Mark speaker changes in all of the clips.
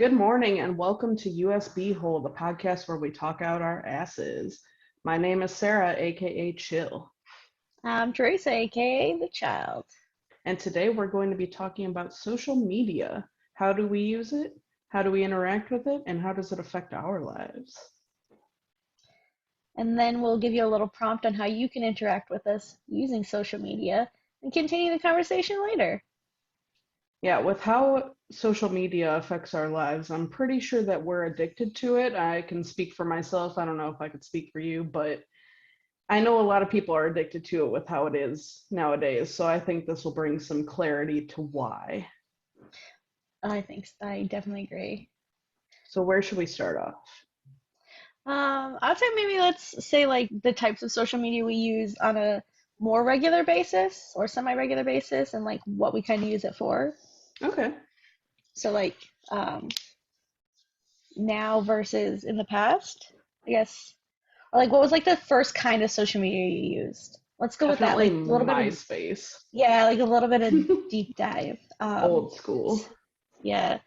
Speaker 1: Good morning and welcome to USB Hole, the podcast where we talk out our asses. My name is Sarah, aka Chill,
Speaker 2: I'm Teresa, aka the child.
Speaker 1: and today we're going to be talking about social media. How do we use it? How do we interact with it? And how does it affect our lives?
Speaker 2: And then we'll give you a little prompt on how you can interact with us using social media and continue the conversation later.
Speaker 1: Yeah, with how social media affects our lives, I'm pretty sure that we're addicted to it. I can speak for myself. I don't know if I could speak for you, but I know a lot of people are addicted to it with how it is nowadays. So I think this will bring some clarity to why.
Speaker 2: I definitely agree.
Speaker 1: So where should we start off?
Speaker 2: I'd say maybe let's say like the types of social media we use on a more regular basis or semi-regular basis and like what we kind of use it for.
Speaker 1: Okay.
Speaker 2: So like um, now versus in the past, I guess. Or like what was like the first kind of social media you used? Let's go with that.
Speaker 1: Definitely
Speaker 2: Like a little bit of
Speaker 1: MySpace.
Speaker 2: Yeah, like a little bit of deep dive.
Speaker 1: Old school.
Speaker 2: Yeah,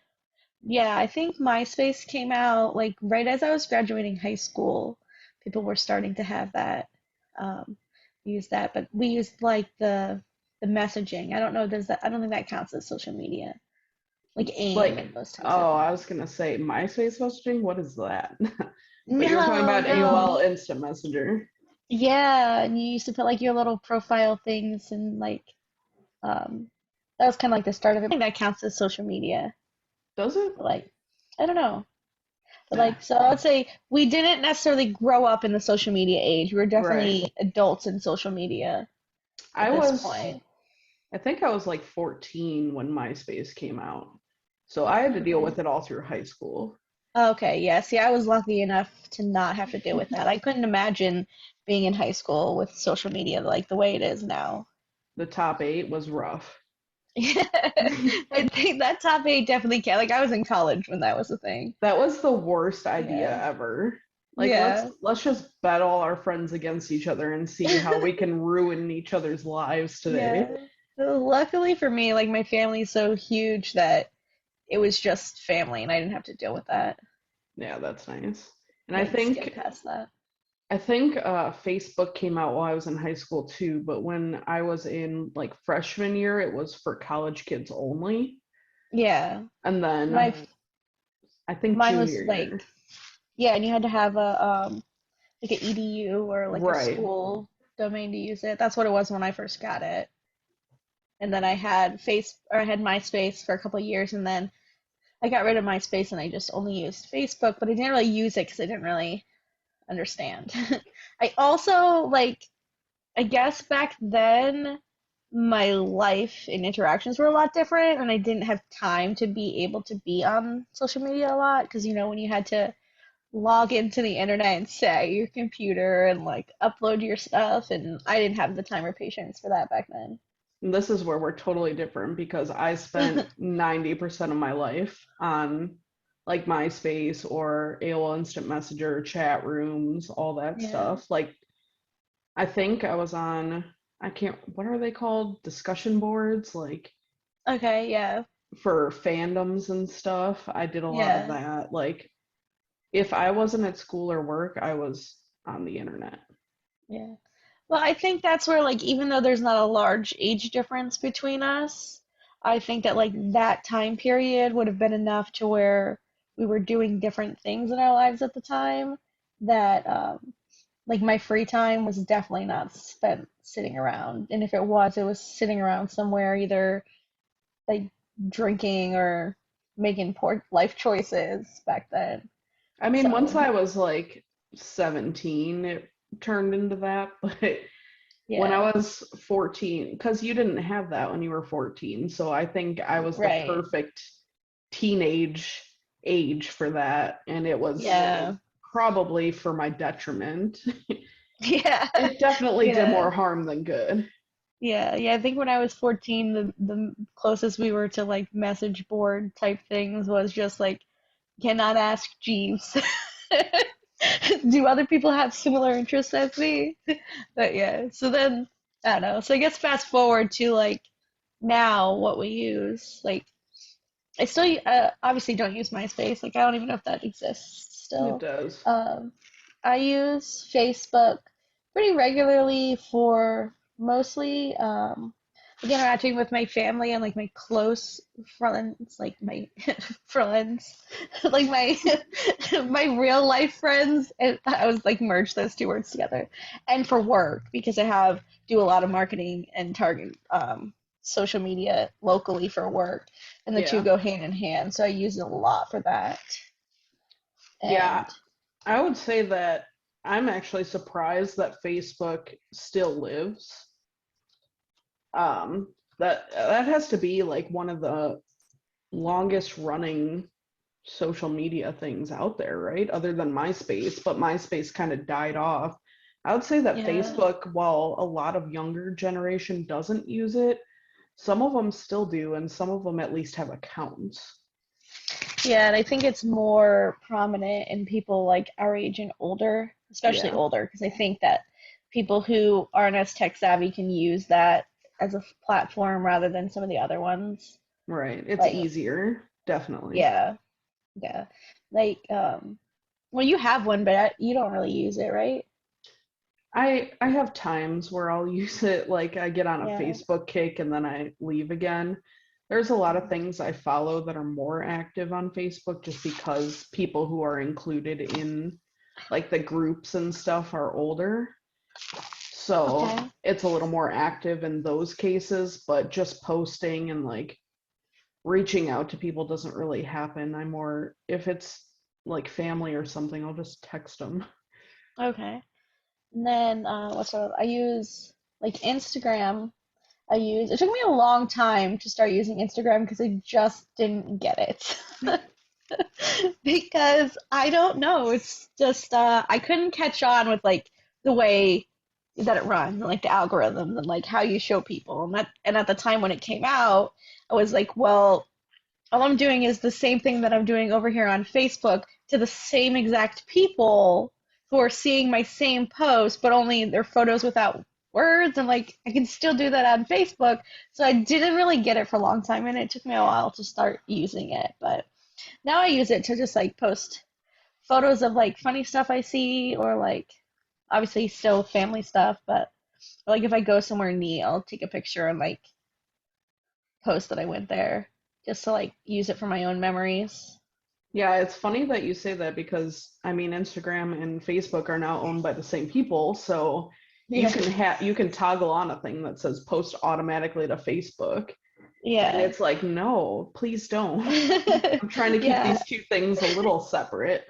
Speaker 2: yeah, I think MySpace came out like right as I was graduating high school. People were starting to have that, use that, but we used like the messaging. I don't know, does that, I don't think that counts as social media. Like AIM
Speaker 1: Like,
Speaker 2: and those types of
Speaker 1: oh, I
Speaker 2: things.
Speaker 1: was gonna say MySpace messaging. What is that? But you were talking
Speaker 2: No,
Speaker 1: about AOL
Speaker 2: no.
Speaker 1: Instant Messenger.
Speaker 2: Yeah, and you used to put like your little profile things and like um that was kind of like the start of it. I think that counts as social media.
Speaker 1: Does it?
Speaker 2: But, like I don't know. But
Speaker 1: Yeah.
Speaker 2: like, so I would say we didn't necessarily grow up in the social media age. We were
Speaker 1: Right.
Speaker 2: definitely adults in social media at
Speaker 1: I
Speaker 2: this
Speaker 1: was,
Speaker 2: point.
Speaker 1: I think I was like 14 when MySpace came out. So I had to deal
Speaker 2: Okay.
Speaker 1: with it all through high school.
Speaker 2: Okay, yeah. See, I was lucky enough to not have to deal with that. I couldn't imagine being in high school with social media like the way it is now.
Speaker 1: The top eight was rough.
Speaker 2: I think that top eight definitely can. Like I was in college when that was a thing.
Speaker 1: That was the worst idea
Speaker 2: Yeah.
Speaker 1: ever. Like let's
Speaker 2: Yeah.
Speaker 1: let's just bet all our friends against each other and see how we can ruin each other's lives today.
Speaker 2: Yeah. Luckily for me, like my family's so huge that it was just family and I didn't have to deal with that.
Speaker 1: Yeah, that's nice. And I
Speaker 2: Like skip
Speaker 1: think
Speaker 2: past that.
Speaker 1: I think Facebook came out while I was in high school too, but when I was in like freshman year, it was for college kids only.
Speaker 2: Yeah.
Speaker 1: And then
Speaker 2: My
Speaker 1: I think
Speaker 2: mine
Speaker 1: junior
Speaker 2: was
Speaker 1: year.
Speaker 2: like yeah, and you had to have a like a EDU or like a
Speaker 1: Right.
Speaker 2: school domain to use it. That's what it was when I first got it. And then I had I had MySpace for a couple of years and then I got rid of MySpace and I just only used Facebook, but I didn't really use it because I didn't really understand. I also like I guess back then my life and interactions were a lot different and I didn't have time to be able to be on social media a lot because when you had to log into the internet and set at your computer and like upload your stuff and I didn't have the time or patience for that back then.
Speaker 1: And this is where we're totally different because I spent 90% of my life on like MySpace or AOL Instant Messenger, chat rooms, all that
Speaker 2: Yeah.
Speaker 1: stuff. Like I think I was on, I can't, what are they called? Discussion boards, like
Speaker 2: Okay, yeah.
Speaker 1: for fandoms and stuff. I did a lot of
Speaker 2: Yeah.
Speaker 1: that. Like if I wasn't at school or work, I was on the internet.
Speaker 2: Yeah. Well, I think that's where like even though there's not a large age difference between us, I think that like that time period would have been enough to where we were doing different things in our lives at the time that like my free time was definitely not spent sitting around. And if it was sitting around somewhere either like drinking or making poor life choices back then.
Speaker 1: I mean, once
Speaker 2: So,
Speaker 1: I was like 17, it turned into that. But when I
Speaker 2: yeah,
Speaker 1: was 14, because you didn't have that when you were 14. So I think I was the
Speaker 2: right.
Speaker 1: perfect teenage age for that. And it was
Speaker 2: Yeah.
Speaker 1: probably for my detriment.
Speaker 2: Yeah.
Speaker 1: It definitely did
Speaker 2: Yeah.
Speaker 1: more harm than good.
Speaker 2: Yeah. Yeah. I think when I was 14, the closest we were to like message board type things was just like, cannot ask Jeeves. Do other people have similar interests as me? But yeah, so then I don't know. So I guess fast forward to like now what we use. Like I still obviously don't use MySpace. Like I don't even know if that exists
Speaker 1: It
Speaker 2: still.
Speaker 1: does.
Speaker 2: Um, I use Facebook pretty regularly for mostly like interacting with my family and like my close friends, like my friends, like my my real life friends. And I was like merge those two words together. And for work because I have do a lot of marketing and target social media locally for work, and the two
Speaker 1: Yeah.
Speaker 2: go hand in hand. So I use it a lot for that.
Speaker 1: Yeah.
Speaker 2: And
Speaker 1: I would say that I'm actually surprised that Facebook still lives. That has to be like one of the longest running social media things out there, right? Other than MySpace, but MySpace kind of died off. I would say that
Speaker 2: yeah,
Speaker 1: Facebook, while a lot of younger generation doesn't use it, some of them still do, and some of them at least have accounts.
Speaker 2: yeah, and I think it's more prominent in people like our age and older, especially
Speaker 1: Yeah,
Speaker 2: older, because I think that people who aren't as tech savvy can use that as a platform rather than some of the other ones.
Speaker 1: right. It's
Speaker 2: Like,
Speaker 1: easier, definitely.
Speaker 2: yeah, yeah. Like, well, you have one, but you don't really use it, right?
Speaker 1: I have times where I'll use it like I get on a
Speaker 2: Yeah.
Speaker 1: Facebook kick and then I leave again. There's a lot of
Speaker 2: Mhm.
Speaker 1: things I follow that are more active on Facebook just because people who are included in like the groups and stuff are older. So
Speaker 2: Okay.
Speaker 1: it's a little more active in those cases, but just posting and like reaching out to people doesn't really happen. I'm more, if it's like family or something, I'll just text them.
Speaker 2: Okay. And then what's up? I use like Instagram. It took me a long time to start using Instagram because I just didn't get it. Because I don't know, it's just I couldn't catch on with like the way that it runs and like the algorithms and like how you show people. And at the time when it came out, I was like, well, all I'm doing is the same thing that I'm doing over here on Facebook to the same exact people who are seeing my same post, but only their photos without words. And like, I can still do that on Facebook. So I didn't really get it for a long time, and it took me a while to start using it. But now I use it to just like post photos of like funny stuff I see, or like obviously still family stuff, but like if I go somewhere neat, I'll take a picture and like post that I went there just to like use it for my own memories.
Speaker 1: Yeah, it's funny that you say that because I mean Instagram and Facebook are now owned by the same people, so
Speaker 2: Yeah.
Speaker 1: you can toggle on a thing that says post automatically to Facebook. And
Speaker 2: Yeah.
Speaker 1: it's like, no, please don't. I'm trying to keep
Speaker 2: Yeah.
Speaker 1: these two things a little separate.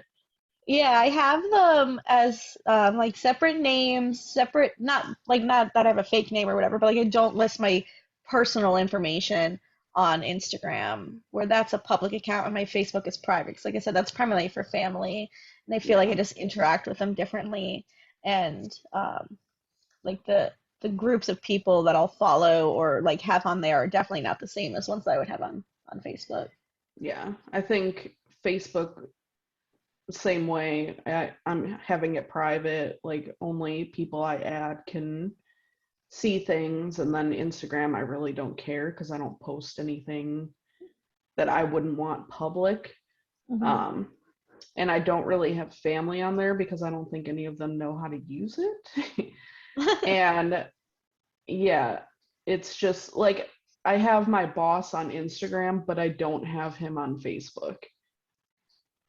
Speaker 2: Yeah, I have them as like separate names, separate not that I have a fake name or whatever, but like I don't list my personal information on Instagram, where that's a public account and my Facebook is private. 'Cause like I said, that's primarily for family, and I feel like I
Speaker 1: Yeah.
Speaker 2: just interact with them differently, and like the groups of people that I'll follow or like have on there are definitely not the same as ones that I would have on Facebook.
Speaker 1: Yeah. I think Facebook same way. I'm having it private, like only people I add can see things, and then Instagram I really don't care because I don't post anything that I wouldn't want public.
Speaker 2: Hmm.
Speaker 1: Um, and I don't really have family on there because I don't think any of them know how to use it. And yeah, it's just like I have my boss on Instagram, but I don't have him on Facebook.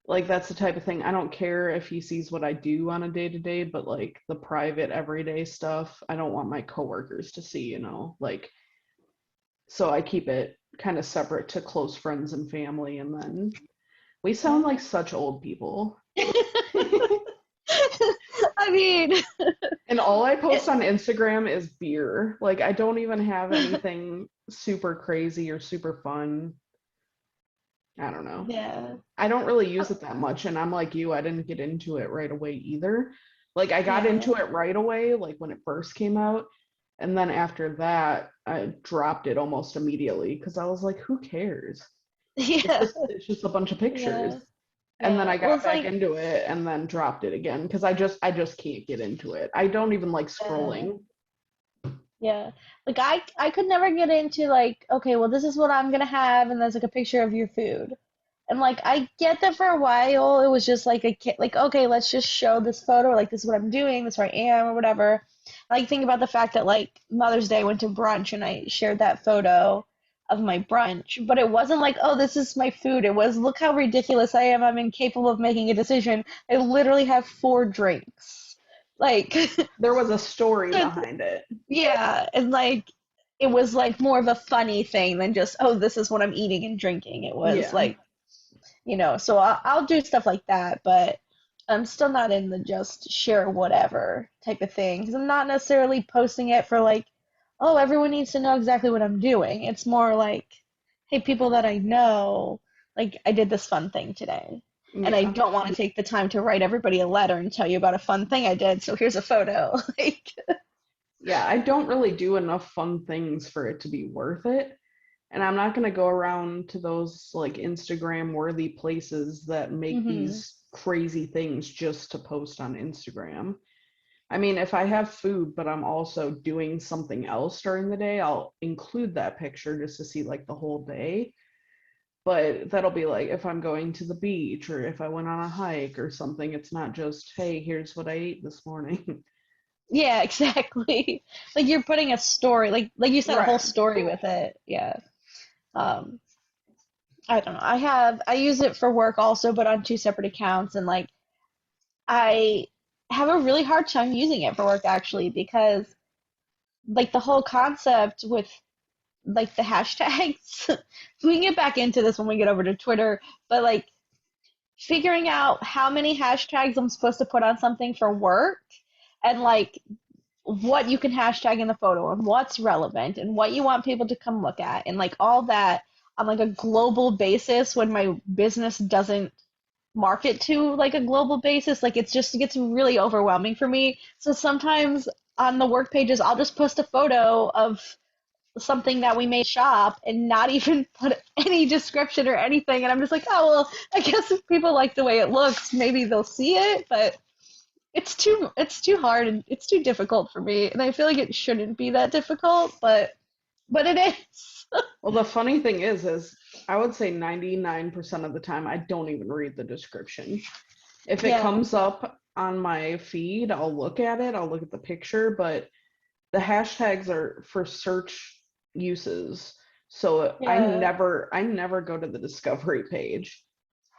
Speaker 1: Like that's the type of thing. I don't care if he sees what I do on a day to day, but like the private everyday stuff, I don't want my coworkers to see, like so I keep it kind of separate to close friends and family, and then we sound
Speaker 2: Yeah.
Speaker 1: like such old people.
Speaker 2: I mean,
Speaker 1: And all I
Speaker 2: it,
Speaker 1: post on Instagram is beer. Like I don't even have anything super crazy or super fun. I don't know.
Speaker 2: yeah.
Speaker 1: I don't really
Speaker 2: Uh,
Speaker 1: use it that much, and I'm like you, I didn't get into it right away either. Like I got
Speaker 2: Yeah.
Speaker 1: into it right away, like when it first came out, and then after that, I dropped it almost immediately because I was like, who cares?
Speaker 2: Yeah.
Speaker 1: It's just a bunch of pictures.
Speaker 2: Yeah.
Speaker 1: And then
Speaker 2: Yeah.
Speaker 1: I
Speaker 2: Well,
Speaker 1: got
Speaker 2: it's
Speaker 1: back
Speaker 2: like,
Speaker 1: into it and then dropped it again because I just can't get into it. I don't even like
Speaker 2: uh,
Speaker 1: scrolling.
Speaker 2: Yeah. Like I could never get into like, okay, well this is what I'm gonna have and there's like a picture of your food. And like I get that for a while it was just like a kid like, okay, let's just show this photo, like this is what I'm doing, this is where I am or whatever. I like think about the fact that like Mother's Day I went to brunch and I shared that photo of my brunch, but it wasn't like, oh, this is my food. It was look how ridiculous I am. I'm incapable of making a decision. I literally have four drinks. Like
Speaker 1: There was a story
Speaker 2: so
Speaker 1: behind it.
Speaker 2: yeah, and like it was like more of a funny thing than just, oh, this is what I'm eating and drinking. It was
Speaker 1: Yeah.
Speaker 2: like, so I'll do stuff like that, but I'm still not in the just share whatever type of thing because I'm not necessarily posting it for like, oh, everyone needs to know exactly what I'm doing. It's more like, hey, people that I know, like I did this fun thing today. And I
Speaker 1: Yeah.
Speaker 2: don't want to take the time to write everybody a letter and tell you about a fun thing I did, so here's a photo. Like,
Speaker 1: Yeah, I don't really do enough fun things for it to be worth it. And I'm not going to go around to those like Instagram worthy places that make
Speaker 2: hmm
Speaker 1: these crazy things just to post on Instagram. I mean, if I have food, but I'm also doing something else during the day, I'll include that picture just to see like the whole day. But that'll be like if I'm going to the beach or if I went on a hike or something. It's not just, hey, here's what I ate this morning.
Speaker 2: Yeah, exactly. Like you're putting a story, like you said, a whole
Speaker 1: Right.
Speaker 2: story with it. Yeah. Um, I don't know. I use it for work also, but on two separate accounts, and like I have a really hard time using it for work actually because like the whole concept with like the hashtags, we can get back into this when we get over to Twitter, but like figuring out how many hashtags I'm supposed to put on something for work and like what you can hashtag in the photo and what's relevant and what you want people to come look at and like all that on like a global basis when my business doesn't market to like a global basis, like it gets really overwhelming for me. So sometimes on the work pages I'll just post a photo of something that we made shop and not even put any description or anything, and I'm just like, oh well, I guess if people like the way it looks maybe they'll see it, but it's too hard and it's too difficult for me, and I feel like it shouldn't be that difficult, but it is.
Speaker 1: Well, the funny thing is I would say 99% of the time I don't even read the description. If it
Speaker 2: Yeah,
Speaker 1: comes up on my feed, I'll look at it, I'll look at the picture, but the hashtags are for search uses. So
Speaker 2: yeah,
Speaker 1: I never go to the discovery page.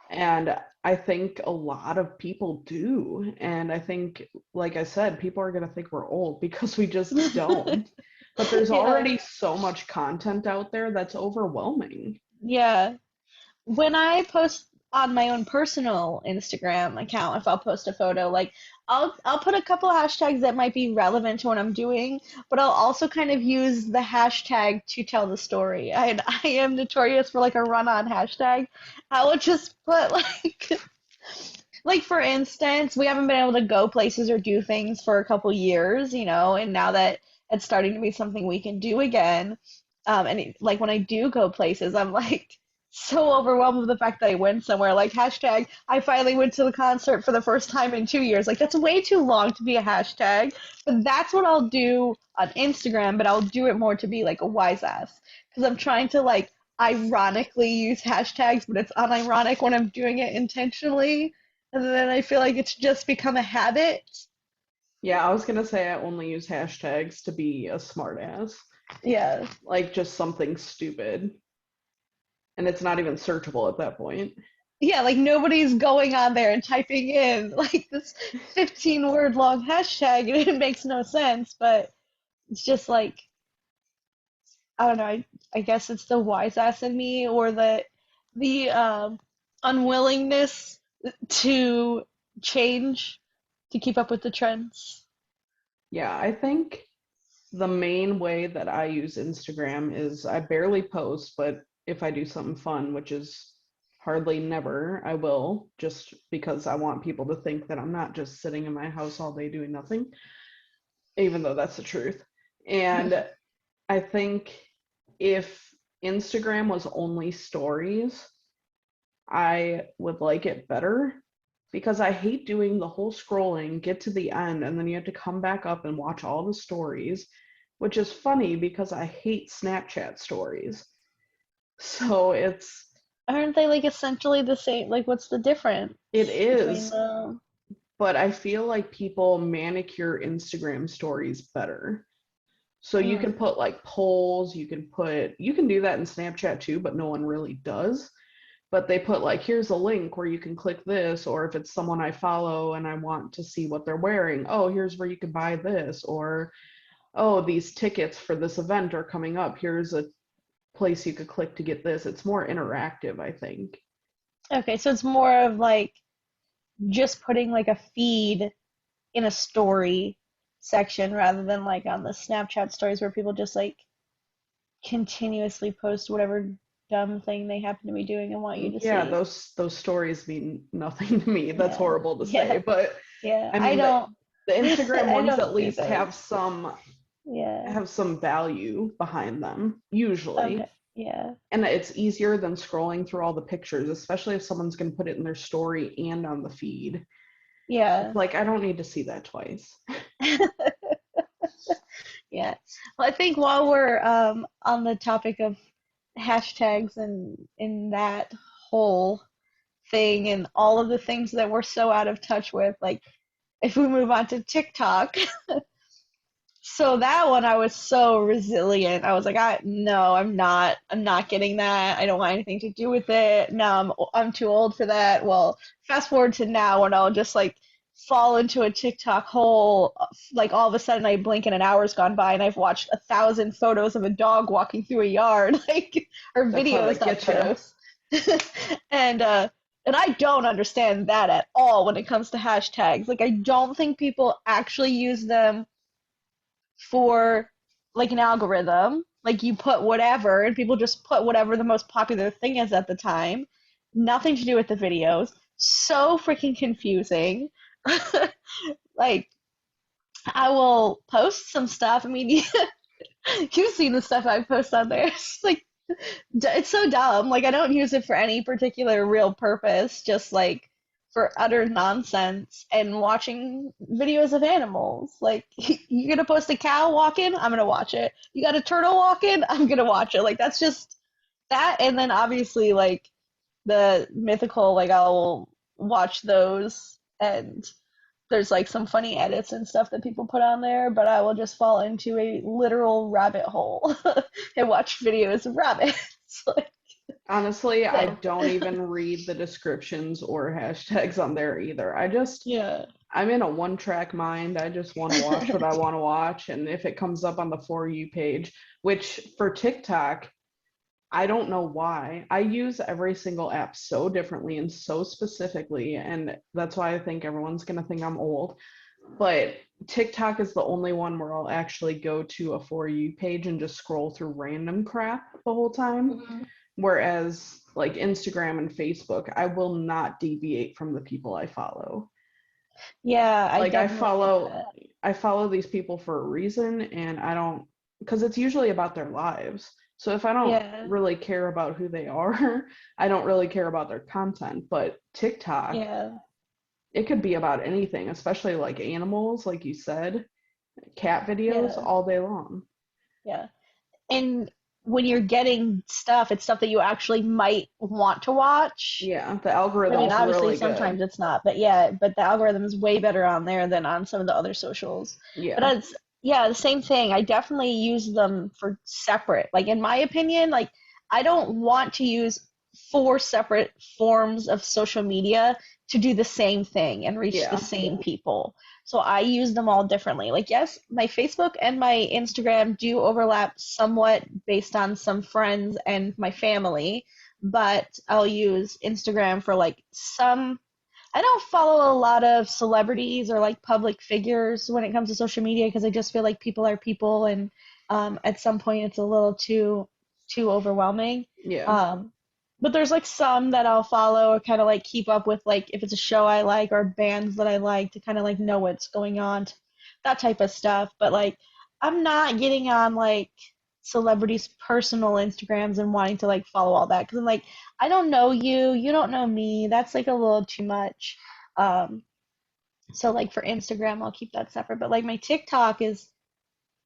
Speaker 1: And I think a lot of people do. And I think, like I said, people are going to think we're old because we just don't. But there's
Speaker 2: yeah,
Speaker 1: already so much content out there that's overwhelming.
Speaker 2: yeah. When I post on my own personal Instagram account, if I'll post a photo, like I'll put a couple hashtags that might be relevant to what I'm doing, but I'll also kind of use the hashtag to tell the story. I am notorious for like a run-on hashtag. I would just put like for instance, we haven't been able to go places or do things for a couple years, and now that it's starting to be something we can do again, like when I do go places, I'm like so overwhelmed with the fact that I went somewhere. Like hashtag, I finally went to the concert for the first time in 2 years. Like that's way too long to be a hashtag, but that's what I'll do on Instagram. But I'll do it more to be like a wise ass because I'm trying to like ironically use hashtags, but it's unironic when I'm doing it intentionally. And then I feel like it's just become a habit.
Speaker 1: Yeah, I was going to say I only use hashtags to be a smartass,
Speaker 2: Yeah.
Speaker 1: like just something stupid. And it's not even searchable at that point.
Speaker 2: Yeah, like nobody's going on there and typing in like this 15 word long hashtag and it makes no sense, but it's just like I don't know, I guess it's the wise ass in me or the unwillingness to change to keep up with the trends.
Speaker 1: Yeah, I think the main way that I use Instagram is I barely post, but if I do something fun, which is hardly never, I will, just because I want people to think that I'm not just sitting in my house all day doing nothing, even though that's the truth. And I think if Instagram was only stories, I would like it better because I hate doing the whole scrolling, get to the end, and then you have to come back up and watch all the stories. which is funny because I hate Snapchat stories. So
Speaker 2: Aren't they like essentially the same? Like, what's the difference
Speaker 1: it
Speaker 2: between
Speaker 1: is,
Speaker 2: them?
Speaker 1: but I feel like people manicure Instagram stories better. So you can
Speaker 2: Mm,
Speaker 1: put like polls, you can do that in Snapchat too, but no one really does. But they put like, here's a link where you can click this, or if it's someone I follow and I want to see what they're wearing, oh, here's where you can buy this, or oh, these tickets for this event are coming up. Here's a place you could click to get this. It's more interactive, I think.
Speaker 2: okay, so it's more of like just putting like a feed in a story section rather than like on the Snapchat stories where people just like continuously post whatever dumb thing they happen to be doing and want you to
Speaker 1: Yeah,
Speaker 2: see.
Speaker 1: those stories mean nothing to me. That's
Speaker 2: Yeah,
Speaker 1: horrible to
Speaker 2: yeah,
Speaker 1: say, but
Speaker 2: yeah.
Speaker 1: I
Speaker 2: I
Speaker 1: mean
Speaker 2: don't,
Speaker 1: the Instagram
Speaker 2: I
Speaker 1: ones
Speaker 2: don't
Speaker 1: at
Speaker 2: do
Speaker 1: least
Speaker 2: those. Yeah.
Speaker 1: have some value behind them, usually.
Speaker 2: Okay. Yeah.
Speaker 1: And it's easier than scrolling through all the pictures, especially if someone's going to put it in their story and on the feed. It's
Speaker 2: Yeah.
Speaker 1: like, I don't need to see that twice.
Speaker 2: Yeah. Well, I think while we're on the topic of hashtags and in that whole thing and all of the things that we're so out of touch with, like if we move on to TikTok, so that one I was so resilient. I was like, no, I'm not getting that. I don't want anything to do with it. No, I'm too old for that. Well, fast forward to now when I'll just like fall into a TikTok hole, like all of a sudden I blink and an hour's gone by and I've watched 1,000 photos of a dog walking through a yard, like or
Speaker 1: That's how they
Speaker 2: videos, not
Speaker 1: get you.
Speaker 2: photos. And and I don't understand that at all when it comes to hashtags. Like I don't think people actually use them for like an algorithm. Like you put whatever, and people just put whatever the most popular thing is at the time. Nothing to do with the videos. So freaking confusing. Like I will post some stuff. I mean, you've seen the stuff I post on there. It's like it's so dumb. Like I don't use it for any particular real purpose, just like for utter nonsense and watching videos of animals. Like you're gonna post a cow walking, I'm gonna watch it. You got a turtle walking, I'm gonna watch it. Like that's just that, and then obviously like the mythical, like I'll watch those and there's like some funny edits and stuff that people put on there, but I will just fall into a literal rabbit hole and watch videos of rabbits. Like,
Speaker 1: Honestly, I
Speaker 2: so,
Speaker 1: don't even read the descriptions or hashtags on there either.
Speaker 2: yeah.
Speaker 1: I'm in a one track mind. I just want to watch what I want to watch. And if it comes up on the For You page, which for TikTok, I don't know why. I use every single app so differently and so specifically. And that's why I think everyone's going to think I'm old. But TikTok is the only one where I'll actually go to a For You page and just scroll through random crap the whole time.
Speaker 2: Mhm.
Speaker 1: Whereas like Instagram and Facebook, I will not deviate from the people I follow.
Speaker 2: Yeah, I
Speaker 1: Like
Speaker 2: definitely get that.
Speaker 1: I follow these people for a reason and I don't because it's usually about their lives. So if I don't
Speaker 2: Yeah,
Speaker 1: really care about who they are, I don't really care about their content. But TikTok,
Speaker 2: yeah,
Speaker 1: it could be about anything, especially like animals, like you said, cat videos
Speaker 2: yeah,
Speaker 1: all day long.
Speaker 2: yeah. And when you're getting stuff, it's stuff that you actually might want to watch.
Speaker 1: Yeah, the
Speaker 2: I mean,
Speaker 1: algorithm's
Speaker 2: obviously
Speaker 1: really good.
Speaker 2: sometimes it's not, but yeah, but the algorithm is way better on there than on some of the other socials. But
Speaker 1: Yeah.
Speaker 2: it's yeah, the same thing. I definitely use them for separate. Like in my opinion, like I don't want to use four separate forms of social media to do the same thing and reach the
Speaker 1: Yeah.
Speaker 2: same people. So I use them all differently. Like yes, my Facebook and my Instagram do overlap somewhat based on some friends and my family, but I'll use Instagram for like some. I don't follow a lot of celebrities or like public figures when it comes to social media because I just feel like people are people, and at some point it's a little too overwhelming.
Speaker 1: Yeah.
Speaker 2: Um, but there's like some that I'll follow or kind of like keep up with, like if it's a show I like or bands that I like to kind of like know what's going on, that type of stuff. But like I'm not getting on like celebrities' personal Instagrams and wanting to like follow all that because I'm like, I don't know you, you don't know me. That's like a little too much. Um, so like for Instagram, I'll keep that separate. But like my TikTok is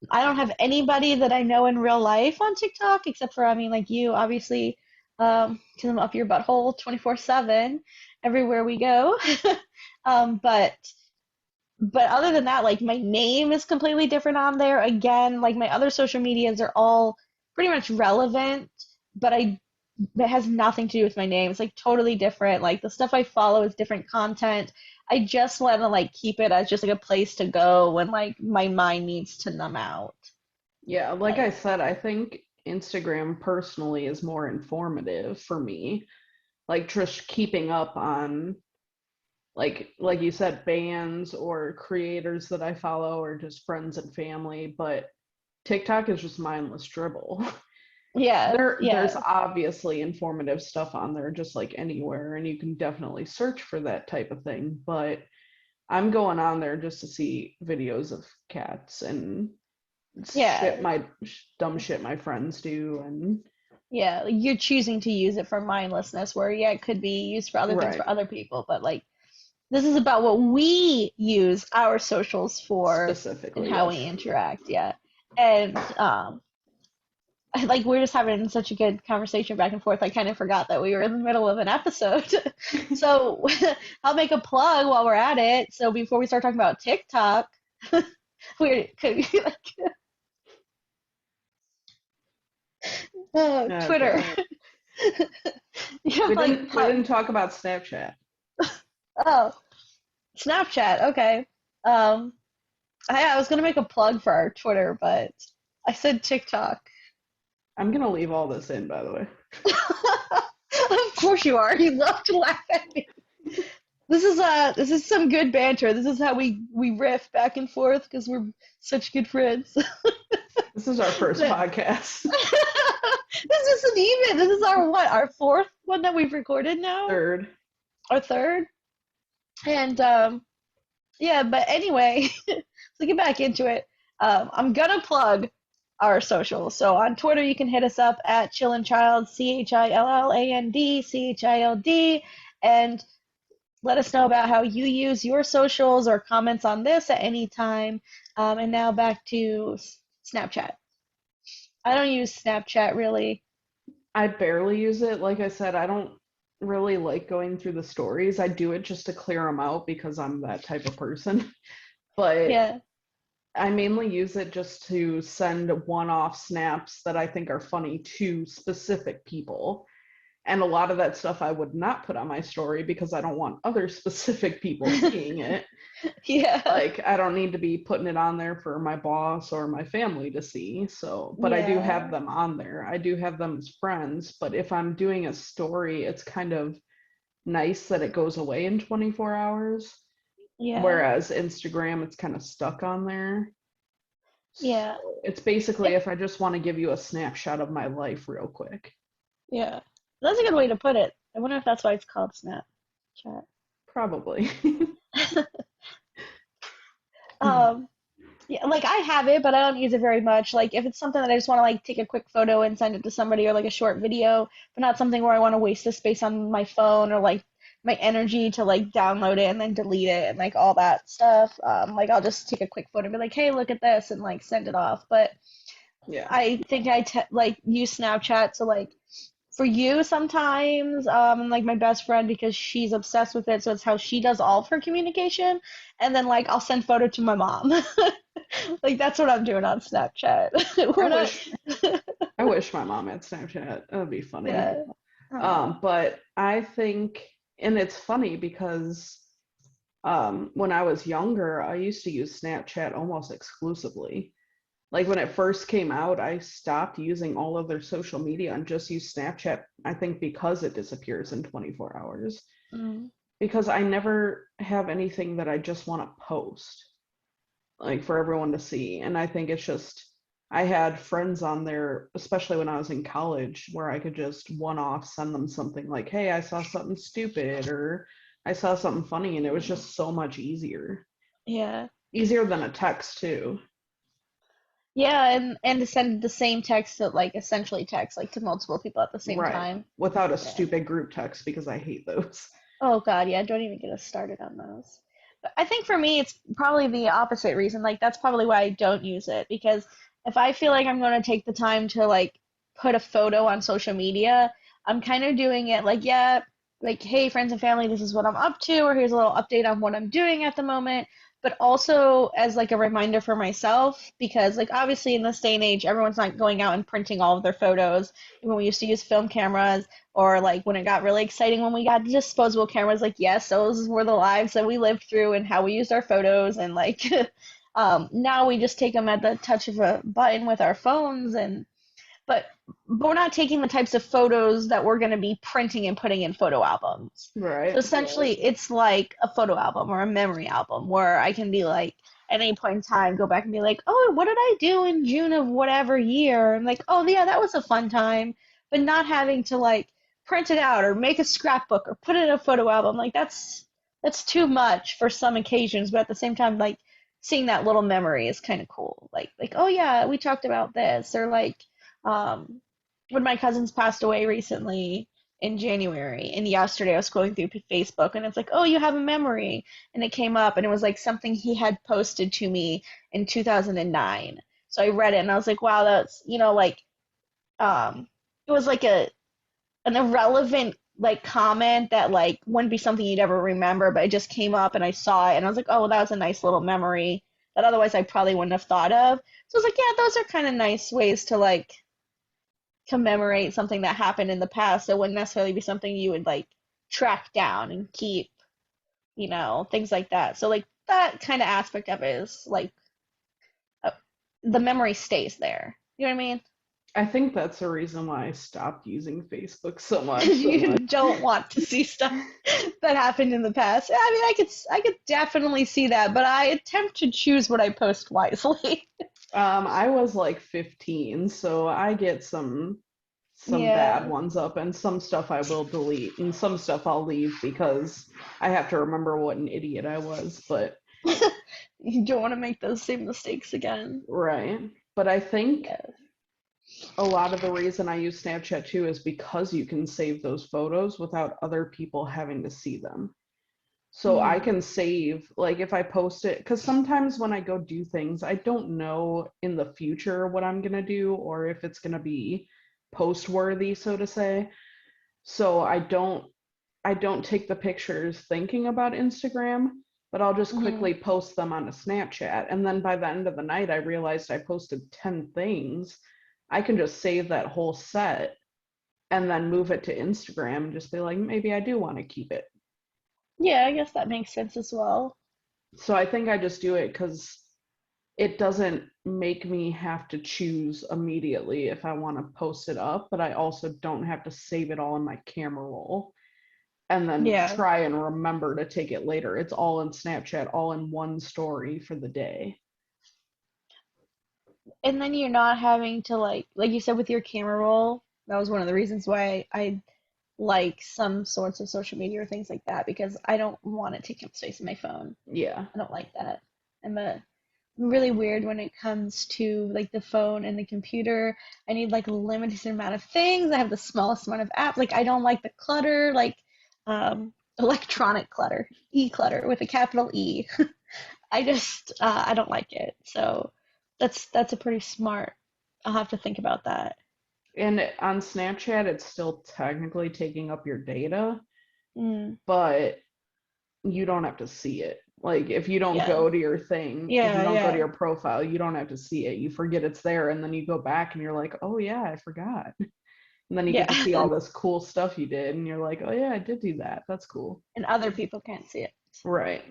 Speaker 2: I don't have anybody that I know in real life on TikTok except for, I mean, like you, obviously, because I'm up your butthole 24/7 everywhere we go. But other than that, like my name is completely different on there. Again, like my other social medias are all pretty much relevant, but I it has nothing to do with my name. It's like totally different. Like the stuff I follow is different content. I just want to like keep it as just like a place to go when like my mind needs to numb out.
Speaker 1: Yeah, like I
Speaker 2: Like,
Speaker 1: said, I think Instagram personally is more informative for me. Like just keeping up on like you said, bands or creators that I follow or just friends and family, but TikTok is just mindless dribble.
Speaker 2: yeah,
Speaker 1: There's
Speaker 2: yeah,
Speaker 1: obviously informative stuff on there just like anywhere, and you can definitely search for that type of thing, but I'm going on there just to see videos of cats and
Speaker 2: yeah,
Speaker 1: dumb shit my friends do and
Speaker 2: yeah. Like you're choosing to use it for mindlessness, where yeah, it could be used for other things
Speaker 1: right
Speaker 2: for other people, but like this is about what we use our socials for and
Speaker 1: specifically,
Speaker 2: how
Speaker 1: yes.
Speaker 2: we interact. Yeah. And like we're just having such a good conversation back and forth. I kind of forgot that we were in the middle of an episode. So I'll make a plug while we're at it. So before we start talking about TikTok, we're Twitter.
Speaker 1: Okay.
Speaker 2: You have like
Speaker 1: We didn't talk about Snapchat.
Speaker 2: oh, Snapchat. Okay. Um, I was gonna make a plug for our Twitter, but I said TikTok.
Speaker 1: I'm gonna leave all this in, by the way.
Speaker 2: Of course you are. You love to laugh at me. This is some good banter. This is how we riff back and forth because we're such good friends.
Speaker 1: This is our first
Speaker 2: This
Speaker 1: podcast.
Speaker 2: isn't even. This is our what? Our fourth one that we've recorded now?
Speaker 1: Third.
Speaker 2: Our third? And yeah, but anyway, to get back into it, I'm gonna plug our socials. So on Twitter, you can hit us up at chillandchild, ChillandChild, and let us know about how you use your socials or comments on this at any time. And now back to Snapchat. I don't use Snapchat really.
Speaker 1: I barely use it. Like I said, I don't really like going through the stories. I do it just to clear them out because I'm that type of person. But
Speaker 2: Yeah,
Speaker 1: I mainly use it just to send one-off snaps that I think are funny to specific people. And a lot of that stuff I would not put on my story because I don't want other specific people seeing it.
Speaker 2: yeah,
Speaker 1: Like, I don't need to be putting it on there for my boss or my family to see. So, but I do have
Speaker 2: yeah,
Speaker 1: them on there. I do have them as friends. But if I'm doing a story, it's kind of nice that it goes away in 24 hours.
Speaker 2: yeah,
Speaker 1: Whereas Instagram, it's kind of stuck on there.
Speaker 2: yeah.
Speaker 1: So it's basically
Speaker 2: It,
Speaker 1: if I just want to give you a snapshot of my life real quick.
Speaker 2: yeah. That's a good way to put it. I wonder if that's why it's called Snapchat.
Speaker 1: Probably.
Speaker 2: Um, yeah, like I have it, but I don't use it very much. Like if it's something that I just want to like take a quick photo and send it to somebody or like a short video, but not something where I want to waste the space on my phone or like my energy to like download it and then delete it and like all that stuff. Like I'll just take a quick photo and be like, hey, look at this and like send it off. But
Speaker 1: Yeah.
Speaker 2: I think like use Snapchat to like for you sometimes, like my best friend because she's obsessed with it, so it's how she does all of her communication. And then like I'll send photo to my mom. Like that's what I'm doing on Snapchat.
Speaker 1: I
Speaker 2: We're not,
Speaker 1: wish I wish my mom had Snapchat. That would be funny.
Speaker 2: yeah. Oh,
Speaker 1: But I think, and it's funny because when I was younger, I used to use Snapchat almost exclusively. Like when it first came out, I stopped using all of their social media and just used Snapchat, I think because it disappears in 24 hours.
Speaker 2: mm,
Speaker 1: Because I never have anything that I just want to post, like for everyone to see. And I think it's just, I had friends on there, especially when I was in college, where I could just one off send them something like, hey, I saw something stupid or I saw something funny. And it was just so much easier.
Speaker 2: yeah.
Speaker 1: Easier than a text, too.
Speaker 2: Yeah, and to send the same text to like essentially text like to multiple people at the same
Speaker 1: Right.
Speaker 2: time.
Speaker 1: Without a
Speaker 2: Yeah.
Speaker 1: stupid group text because I hate those.
Speaker 2: Oh God, yeah, don't even get us started on those. I think for me, it's probably the opposite reason. Like, that's probably why I don't use it because if I feel like I'm going to take the time to like put a photo on social media, I'm kind of doing it like, yeah, like, hey, friends and family, this is what I'm up to, or here's a little update on what I'm doing at the moment. But also as like a reminder for myself, because like obviously in this day and age, everyone's not going out and printing all of their photos. When we used to use film cameras, or like when it got really exciting when we got disposable cameras, like yes, those were the lives that we lived through and how we used our photos, and like now we just take them at the touch of a button with our phones, and but we're not taking the types of photos that we're going to be printing and putting in photo albums. So
Speaker 1: Right.
Speaker 2: essentially, it's like a photo album or a memory album where I can be like, at any point in time, go back and be like, oh, what did I do in June of whatever year? And like, oh, yeah, that was a fun time. But not having to like print it out or make a scrapbook or put it in a photo album. Like, that's too much for some occasions. But at the same time, like, seeing that little memory is kind of cool. Like, oh, yeah, we talked about this. Or like, um, when my cousins passed away recently in January, and yesterday I was scrolling through Facebook, and it's like, oh, you have a memory, and it came up, and it was like something he had posted to me in 2009. So I read it, and I was like, wow, that's like it was like an irrelevant like comment that like wouldn't be something you'd ever remember, but it just came up, and I saw it, and I was like, oh, well, that was a nice little memory that otherwise I probably wouldn't have thought of. So I was like, yeah, those are kind of nice ways to like commemorate something that happened in the past. So it wouldn't necessarily be something you would like track down and keep, things like that. So like that kind of aspect of it is like uh, the memory stays there. You know what I mean?
Speaker 1: I think that's the reason why I stopped using Facebook so
Speaker 2: Because
Speaker 1: much.
Speaker 2: you don't want to see stuff that happened in the past. I mean, I could definitely see that, but I attempt to choose what I post wisely.
Speaker 1: I was like 15, so I get some bad
Speaker 2: Yeah.
Speaker 1: ones up, and some stuff I will delete, and some stuff I'll leave because I have to remember what an idiot I was. But
Speaker 2: You don't want to make those same mistakes again.
Speaker 1: right. But I think
Speaker 2: Yeah.
Speaker 1: a lot of the reason I use Snapchat too is because you can save those photos without other people having to see them. So I
Speaker 2: Hmm.
Speaker 1: can save, like if I post it, because sometimes when I go do things, I don't know in the future what I'm gonna do or if it's gonna be post worthy, so to say. So I don't take the pictures thinking about Instagram, but I'll just
Speaker 2: Hmm.
Speaker 1: quickly post them on a Snapchat. And then by the end of the night, I realized I posted 10 things. I can just save that whole set and then move it to Instagram and just be like, maybe I do want to keep it.
Speaker 2: Yeah, I guess that makes sense as well.
Speaker 1: So I think I just do it because it doesn't make me have to choose immediately if I want to post it up, but I also don't have to save it all in my camera roll and then
Speaker 2: Yeah.
Speaker 1: try and remember to take it later. It's all in Snapchat, all in one story for the day.
Speaker 2: And then you're not having to like you said with your camera roll, that was one of the reasons why I like some sorts of social media or things like that because I don't want it taking up space in my phone.
Speaker 1: Yeah.
Speaker 2: I don't like that. I'm really weird when it comes to like the phone and the computer. I need like a limited amount of things. I have the smallest amount of apps. Like I don't like the clutter, like electronic clutter, e-clutter with a capital E. I don't like it. So that's a pretty smart. I'll have to think about that.
Speaker 1: And on Snapchat, it's still technically taking up your data,
Speaker 2: Mm,
Speaker 1: but you don't have to see it. Like if you don't
Speaker 2: yeah.
Speaker 1: go to your thing, if you
Speaker 2: Yeah,
Speaker 1: don't go to
Speaker 2: yeah.
Speaker 1: your profile, you don't have to see it. You forget it's there and then you go back and you're like, "Oh yeah, I forgot." And then you get
Speaker 2: Yeah.
Speaker 1: to see all this cool stuff you did and you're like, "Oh yeah, I did do that. That's cool."
Speaker 2: And other people can't see it.
Speaker 1: Right.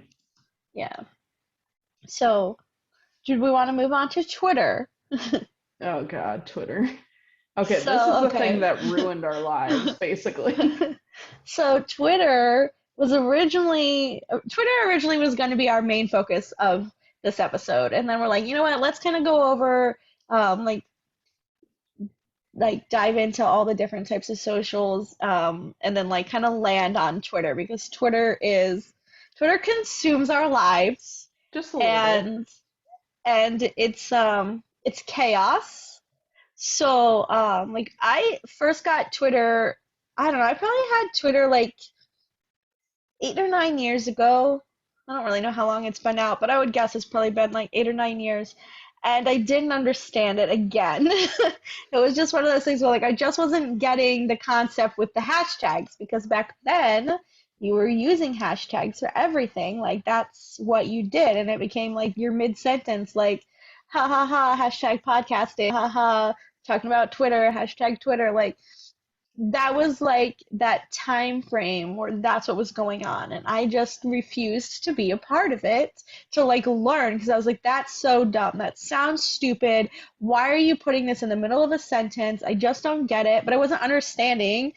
Speaker 2: Yeah. So, do we want to move on to Twitter?
Speaker 1: Oh God, Twitter. Okay, this is
Speaker 2: So,
Speaker 1: the thing
Speaker 2: okay.
Speaker 1: that ruined our lives, basically.
Speaker 2: So, Twitter originally was going to be our main focus of this episode. And then we're like, you know what? Let's kind of go over like dive into all the different types of socials and then like kind of land on Twitter because Twitter consumes our lives
Speaker 1: Just a little bit.
Speaker 2: and it's chaos. So like I first got Twitter, I don't know, I probably had Twitter like 8 or 9 years ago. I don't really know how long it's been out, but I would guess it's probably been like 8 or 9 years. And I didn't understand it again. It was just one of those things where like I just wasn't getting the concept with the hashtags because back then you were using hashtags for everything. Like that's what you did. And it became like your mid-sentence, like, ha ha ha, hashtag podcasting, ha ha, talking about Twitter, hashtag Twitter. Like that was like that time frame where that's what was going on, and I just refused to be a part of it, to like learn, because I was like, that's so dumb, that sounds stupid, why are you putting this in the middle of a sentence? I just don't get it. But I wasn't understanding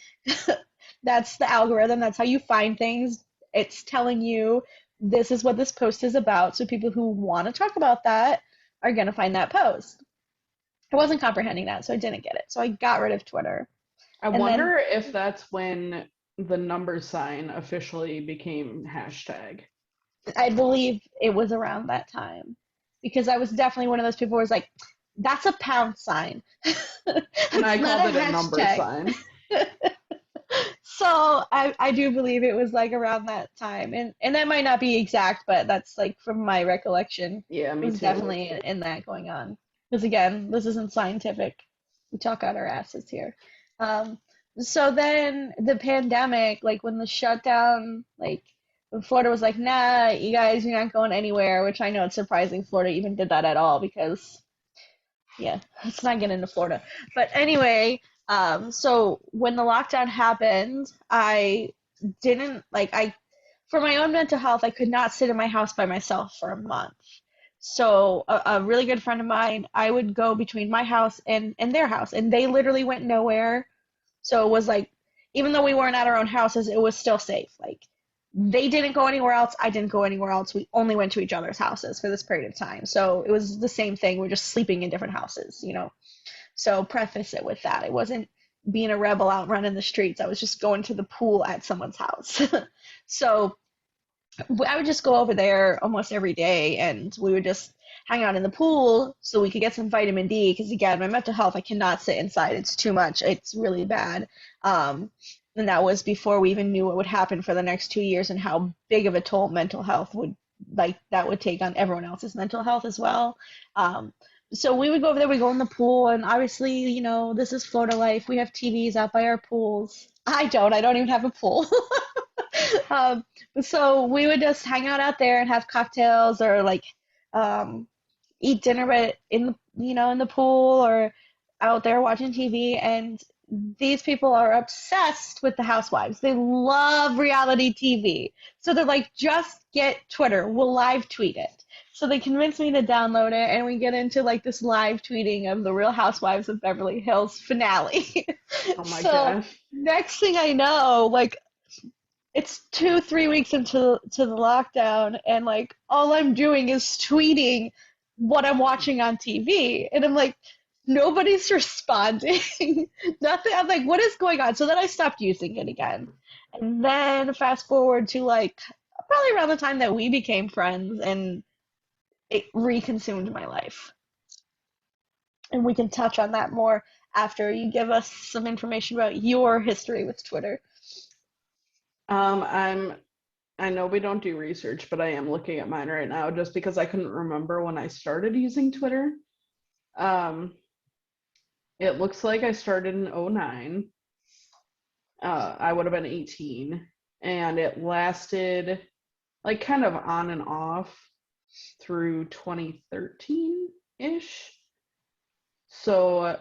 Speaker 2: that's the algorithm, that's how you find things. It's telling you this is what this post is about, so people who want to talk about that are going to find that post. I wasn't comprehending that, so I didn't get it, so I got rid of Twitter.
Speaker 1: I
Speaker 2: And then
Speaker 1: wonder if that's when the number sign officially became hashtag.
Speaker 2: I believe it was around that time because I was definitely one of those people who was like, that's a pound sign.
Speaker 1: And
Speaker 2: It's
Speaker 1: I
Speaker 2: not
Speaker 1: called
Speaker 2: a
Speaker 1: it a number
Speaker 2: hashtag.
Speaker 1: sign.
Speaker 2: So I do believe it was like around that time. And that might not be exact, but that's like from my recollection.
Speaker 1: Yeah,
Speaker 2: It
Speaker 1: me
Speaker 2: was
Speaker 1: too.
Speaker 2: definitely in that going on. Because again, this isn't scientific. We talk out our asses here. Um, so then the pandemic, like when the shutdown, like when Florida was like, nah, you guys, you're not going anywhere, which I know it's surprising Florida even did that at all because, yeah, let's not get into Florida. But anyway, so when the lockdown happened, I didn't like, for my own mental health, I could not sit in my house by myself for a month. So a really good friend of mine, I would go between my house and their house, and they literally went nowhere. So it was like, even though we weren't at our own houses, it was still safe. Like they didn't go anywhere else, I didn't go anywhere else. We only went to each other's houses for this period of time. So it was the same thing. We're just sleeping in different houses. So preface it with that. It wasn't being a rebel out running the streets. I was just going to the pool at someone's house. So I would just go over there almost every day and we would just hang out in the pool so we could get some vitamin D because again, my mental health, I cannot sit inside. It's too much. It's really bad. Um, and that was before we even knew what would happen for the next 2 years and how big of a toll mental health would like that would take on everyone else's mental health as well. Um, so we would go over there, we go in the pool, and obviously, this is Florida life. We have TVs out by our pools. I don't even have a pool. Um, so we would just hang out there and have cocktails or like um, eat dinner but in the pool or out there watching TV. And these people are obsessed with the housewives. They love reality TV. So they're like, just get Twitter. We'll live tweet it. So they convinced me to download it, and we get into like this live tweeting of the Real Housewives of Beverly Hills finale.
Speaker 1: Oh my
Speaker 2: So
Speaker 1: gosh.
Speaker 2: next thing I know, like it's 2, 3 weeks into the lockdown, and like all I'm doing is tweeting what I'm watching on TV, and I'm like, nobody's responding, nothing. I'm like, what is going on? So then I stopped using it again, and then fast forward to like probably around the time that we became friends, and it reconsumed my life. And we can touch on that more after you give us some information about your history with Twitter.
Speaker 1: I'm I know we don't do research, but I am looking at mine right now just because I couldn't remember when I started using Twitter. Um, it looks like I started in '09. I would have been 18, and it lasted like kind of on and off through 2013-ish. So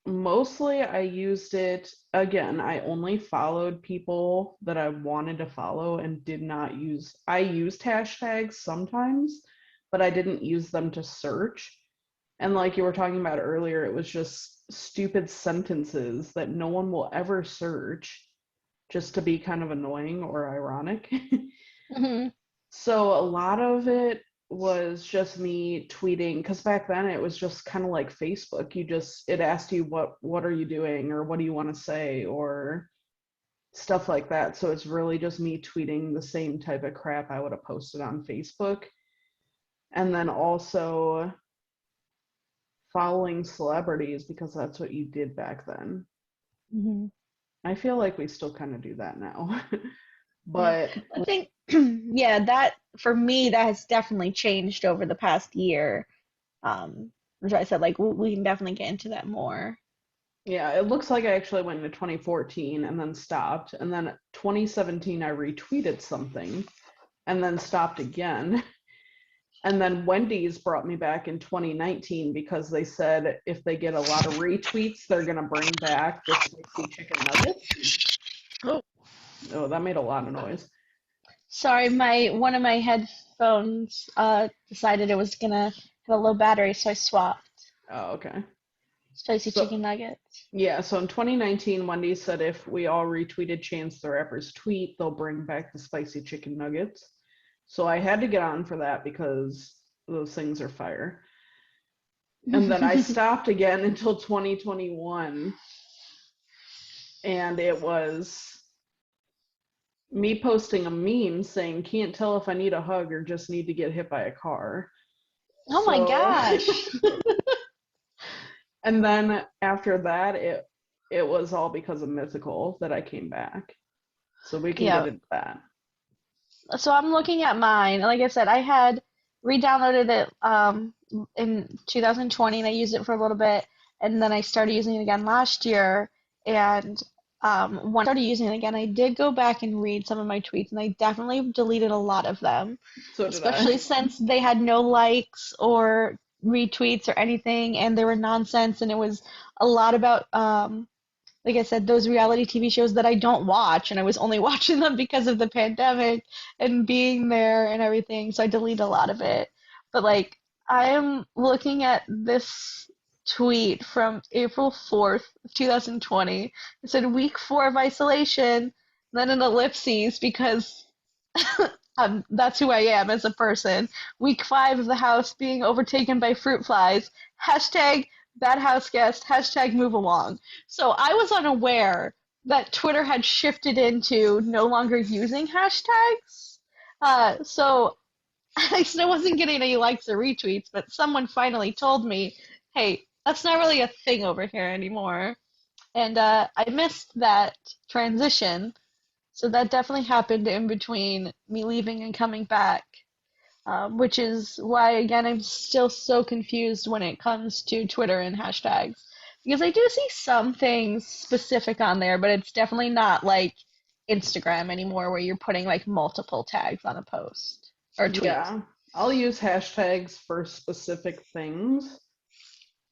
Speaker 1: mostly I used it again. I only followed people that I wanted to follow and did not use, I used hashtags sometimes, but I didn't use them to search. And like you were talking about earlier, it was just stupid sentences that no one will ever search just to be kind of annoying or ironic.
Speaker 2: Hmm.
Speaker 1: So a lot of it was just me tweeting because back then it was just kind of like Facebook. It asked you what are you doing or what do you want to say or stuff like that. So it's really just me tweeting the same type of crap I would have posted on Facebook. And then also following celebrities because that's what you did back then.
Speaker 2: Hmm.
Speaker 1: I feel like we still kind of do that now.
Speaker 2: Yeah,
Speaker 1: But
Speaker 2: I think, yeah, that. for me, that has definitely changed over the past year. Which I said, like, we can definitely get into that more.
Speaker 1: Yeah, it looks like I actually went into 2014 and then stopped. And then 2017, I retweeted something and then stopped again. And then Wendy's brought me back in 2019 because they said if they get a lot of retweets, they're going to bring back the spicy chicken nuggets.
Speaker 2: Oh,
Speaker 1: Oh, that made a lot of noise.
Speaker 2: sorry, my one of my headphones decided it was gonna have a low battery, so I swapped.
Speaker 1: Oh, okay.
Speaker 2: Spicy
Speaker 1: So,
Speaker 2: chicken nuggets.
Speaker 1: yeah, so in 2019, Wendy's said if we all retweeted Chance the Rapper's tweet, they'll bring back the spicy chicken nuggets. So I had to get on for that because those things are fire. And then I stopped again until 2021, and it was me posting a meme saying, "Can't tell if I need a hug or just need to get hit by a car."
Speaker 2: Oh my
Speaker 1: So,
Speaker 2: gosh.
Speaker 1: and then after that, it was all because of Mythical that I came back. So we can get
Speaker 2: Yeah.
Speaker 1: into that.
Speaker 2: So I'm looking at mine. Like I said, I had re-downloaded it in 2020 and I used it for a little bit, and then I started using it again last year. And when I started using it again, I did go back and read some of my tweets, and I definitely deleted a lot of them,
Speaker 1: So did
Speaker 2: especially
Speaker 1: I.
Speaker 2: since they had no likes or retweets or anything, and they were nonsense, and it was a lot about like I said, those reality TV shows that I don't watch, and I was only watching them because of the pandemic and being there and everything, so I deleted a lot of it. But like, I am looking at this tweet from April 4th, 2020. It said week 4 of isolation, then an ellipses because that's who I am as a person. Week 5 of the house being overtaken by fruit flies. Hashtag bad house guest. Hashtag move along. So I was unaware that Twitter had shifted into no longer using hashtags. So I still wasn't getting any likes or retweets, but someone finally told me, hey, that's not really a thing over here anymore. And I missed that transition. So that definitely happened in between me leaving and coming back, which is why, again, I'm still so confused when it comes to Twitter and hashtags. Because I do see some things specific on there, but it's definitely not like Instagram anymore where you're putting like multiple tags on a post or a tweet.
Speaker 1: Yeah, I'll use hashtags for specific things,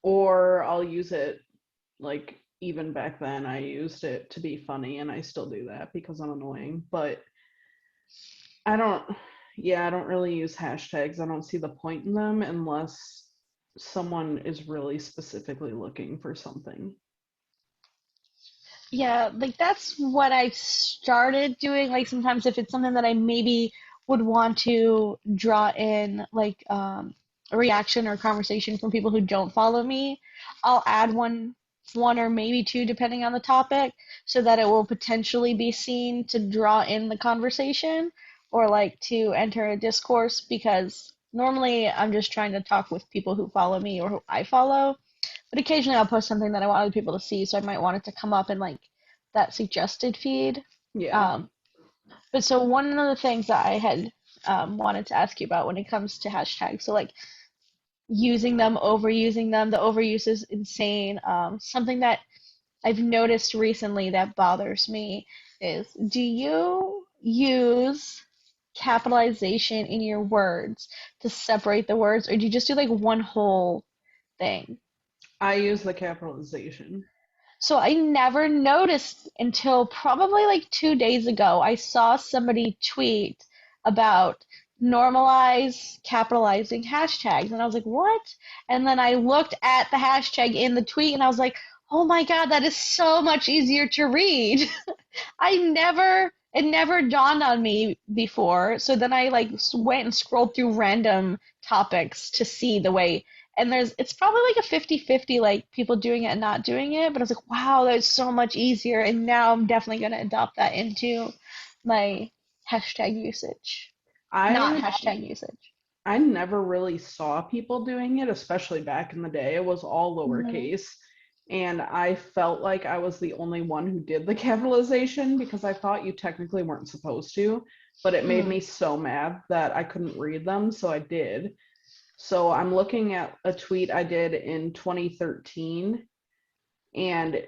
Speaker 1: or I'll use it like even back then I used it to be funny and I still do that because I'm annoying. But I don't, yeah, I don't really use hashtags. I don't see the point in them unless someone is really specifically looking for something.
Speaker 2: Yeah, like that's what I've started doing. Like sometimes if it's something that I maybe would want to draw in like a reaction or conversation from people who don't follow me, I'll add one or maybe two depending on the topic so that it will potentially be seen to draw in the conversation or like to enter a discourse because normally I'm just trying to talk with people who follow me or who I follow. But occasionally I'll post something that I want other people to see, so I might want it to come up in like that suggested feed.
Speaker 1: Yeah.
Speaker 2: Um, but so one of the things that I had wanted to ask you about when it comes to hashtags, so like using them, overusing them, the overuse is insane. Something that I've noticed recently that bothers me is do you use capitalization in your words to separate the words, or do you just do like one whole thing?
Speaker 1: I use the capitalization.
Speaker 2: So I never noticed until probably like 2 days ago. I saw somebody tweet about normalize capitalizing hashtags. And I was like, what? And then I looked at the hashtag in the tweet and I was like, oh my God, that is so much easier to read. It never dawned on me before. So then I like went and scrolled through random topics to see the way and it's probably like a 50-50 like people doing it and not doing it, but I was like, wow, that's so much easier, and now I'm definitely going to adopt that into my hashtag usage, not
Speaker 1: I
Speaker 2: hashtag usage.
Speaker 1: I never really saw people doing it, especially back in the day. It was all
Speaker 2: Hmm.
Speaker 1: lowercase. and I felt like I was the only one who did the capitalization because I thought you technically weren't supposed to, but it made
Speaker 2: Mm.
Speaker 1: me so mad that I couldn't read them, so I did. So I'm looking at a tweet I did in 2013, and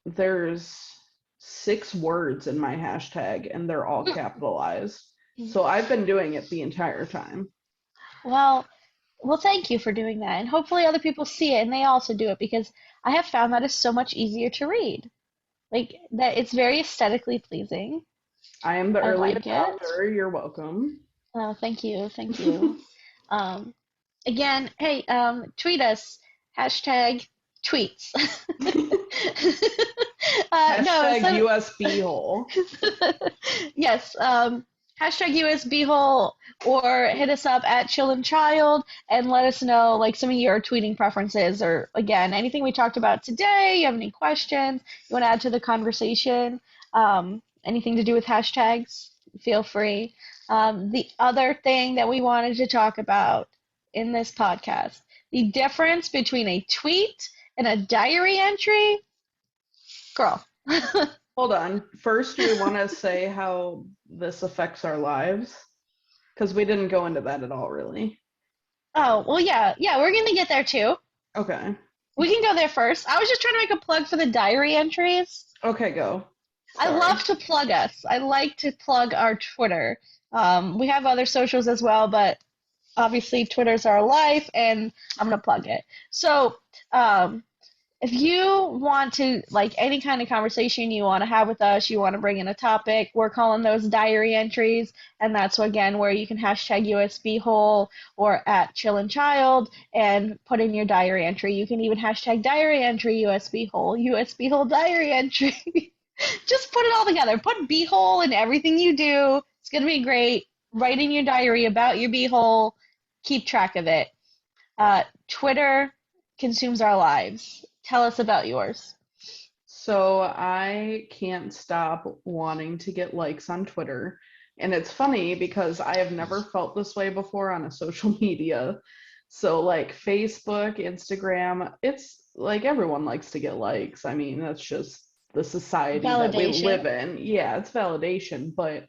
Speaker 1: there's 6 words in my hashtag, and they're all capitalized. So I've been doing it the entire time.
Speaker 2: Well, well, thank you for doing that, and hopefully other people see it and they also do it because I have found that it's so much easier to read. Like that, it's very aesthetically pleasing.
Speaker 1: I am the
Speaker 2: I
Speaker 1: early
Speaker 2: like it.
Speaker 1: adopter. You're welcome.
Speaker 2: Oh, thank you, thank you. Um, Again, hey, tweet us hashtag tweets. No,
Speaker 1: Hashtag
Speaker 2: so
Speaker 1: USB hole.
Speaker 2: yes, hashtag USB hole or hit us up at Chill and Child and let us know like some of your tweeting preferences or again anything we talked about today. You have any questions you want to add to the conversation? Anything to do with hashtags? Feel free. The other thing that we wanted to talk about in this podcast, the difference between a tweet and a diary entry. Girl.
Speaker 1: Hold on. First, do we want to say how this affects our lives? Because we didn't go into that at all, really.
Speaker 2: Oh, well, yeah, yeah, we're gonna get there too.
Speaker 1: Okay.
Speaker 2: We can go there first. I was just trying to make a plug for the diary entries.
Speaker 1: Okay, go.
Speaker 2: I
Speaker 1: Sorry.
Speaker 2: love to plug us. I like to plug our Twitter. We have other socials as well, but obviously Twitter's our life, and I'm gonna plug it. So, um, if you want to like any kind of conversation you want to have with us, you want to bring in a topic, we're calling those diary entries, and that's again where you can hashtag USB hole or at chill and child and put in your diary entry. You can even hashtag diary entry USB hole diary entry. Just put it all together. Put beehole in everything you do. It's gonna be great. Write in your diary about your beehole. Keep track of it. Twitter consumes our lives. Tell us about yours.
Speaker 1: So I can't stop wanting to get likes on Twitter. And it's funny because I have never felt this way before on a social media. So, like Facebook, Instagram, it's like everyone likes to get likes. I mean, that's just the society that we live
Speaker 2: Validation.
Speaker 1: in. Yeah, it's validation, but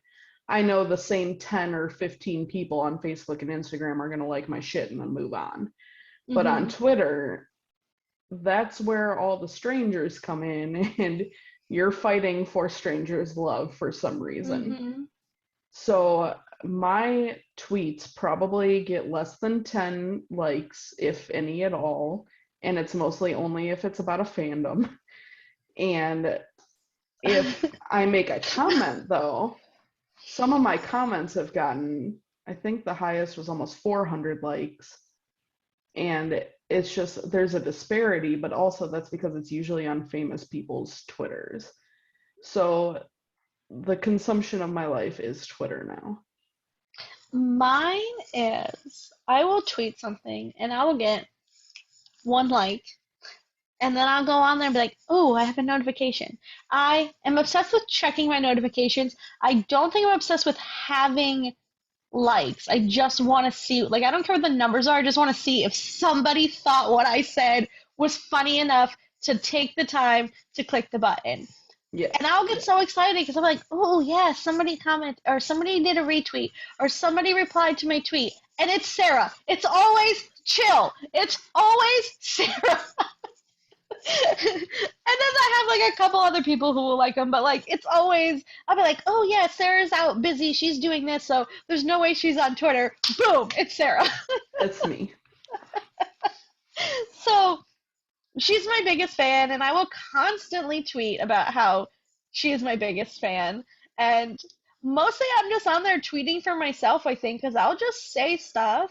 Speaker 1: I know the same 10 or 15 people on Facebook and Instagram are going to like my shit and then move on. But on
Speaker 2: Mm-hmm.
Speaker 1: Twitter, that's where all the strangers come in and you're fighting for strangers' love for some reason.
Speaker 2: Mm-hmm.
Speaker 1: So my tweets probably get less than 10 likes, if any at all. And it's mostly only if it's about a fandom. And if I make a comment, though, some of my comments have gotten, I think the highest was almost 400 likes. And it's just there's a disparity, but also that's because it's usually on famous people's Twitters. So the consumption of my life is Twitter now.
Speaker 2: Mine is I will tweet something and I will get one like, and then I'll go on there and be like, oh, I have a notification. I am obsessed with checking my notifications. I don't think I'm obsessed with having likes. I just want to see, like, I don't care what the numbers are. I just want to see if somebody thought what I said was funny enough to take the time to click the button.
Speaker 1: Yeah.
Speaker 2: And I'll get so excited because I'm like, oh, yeah, somebody commented, or somebody did a retweet, or somebody replied to my tweet. And it's Sarah. It's always chill. It's always Sarah. And then I have like a couple other people who will like them, but like it's always I'll be like, oh yeah, Sarah's out busy, she's doing this, so there's no way she's on Twitter. Boom, it's Sarah.
Speaker 1: That's me.
Speaker 2: So she's my biggest fan, and I will constantly tweet about how she is my biggest fan. And mostly I'm just on there tweeting for myself, I think, because I'll just say stuff.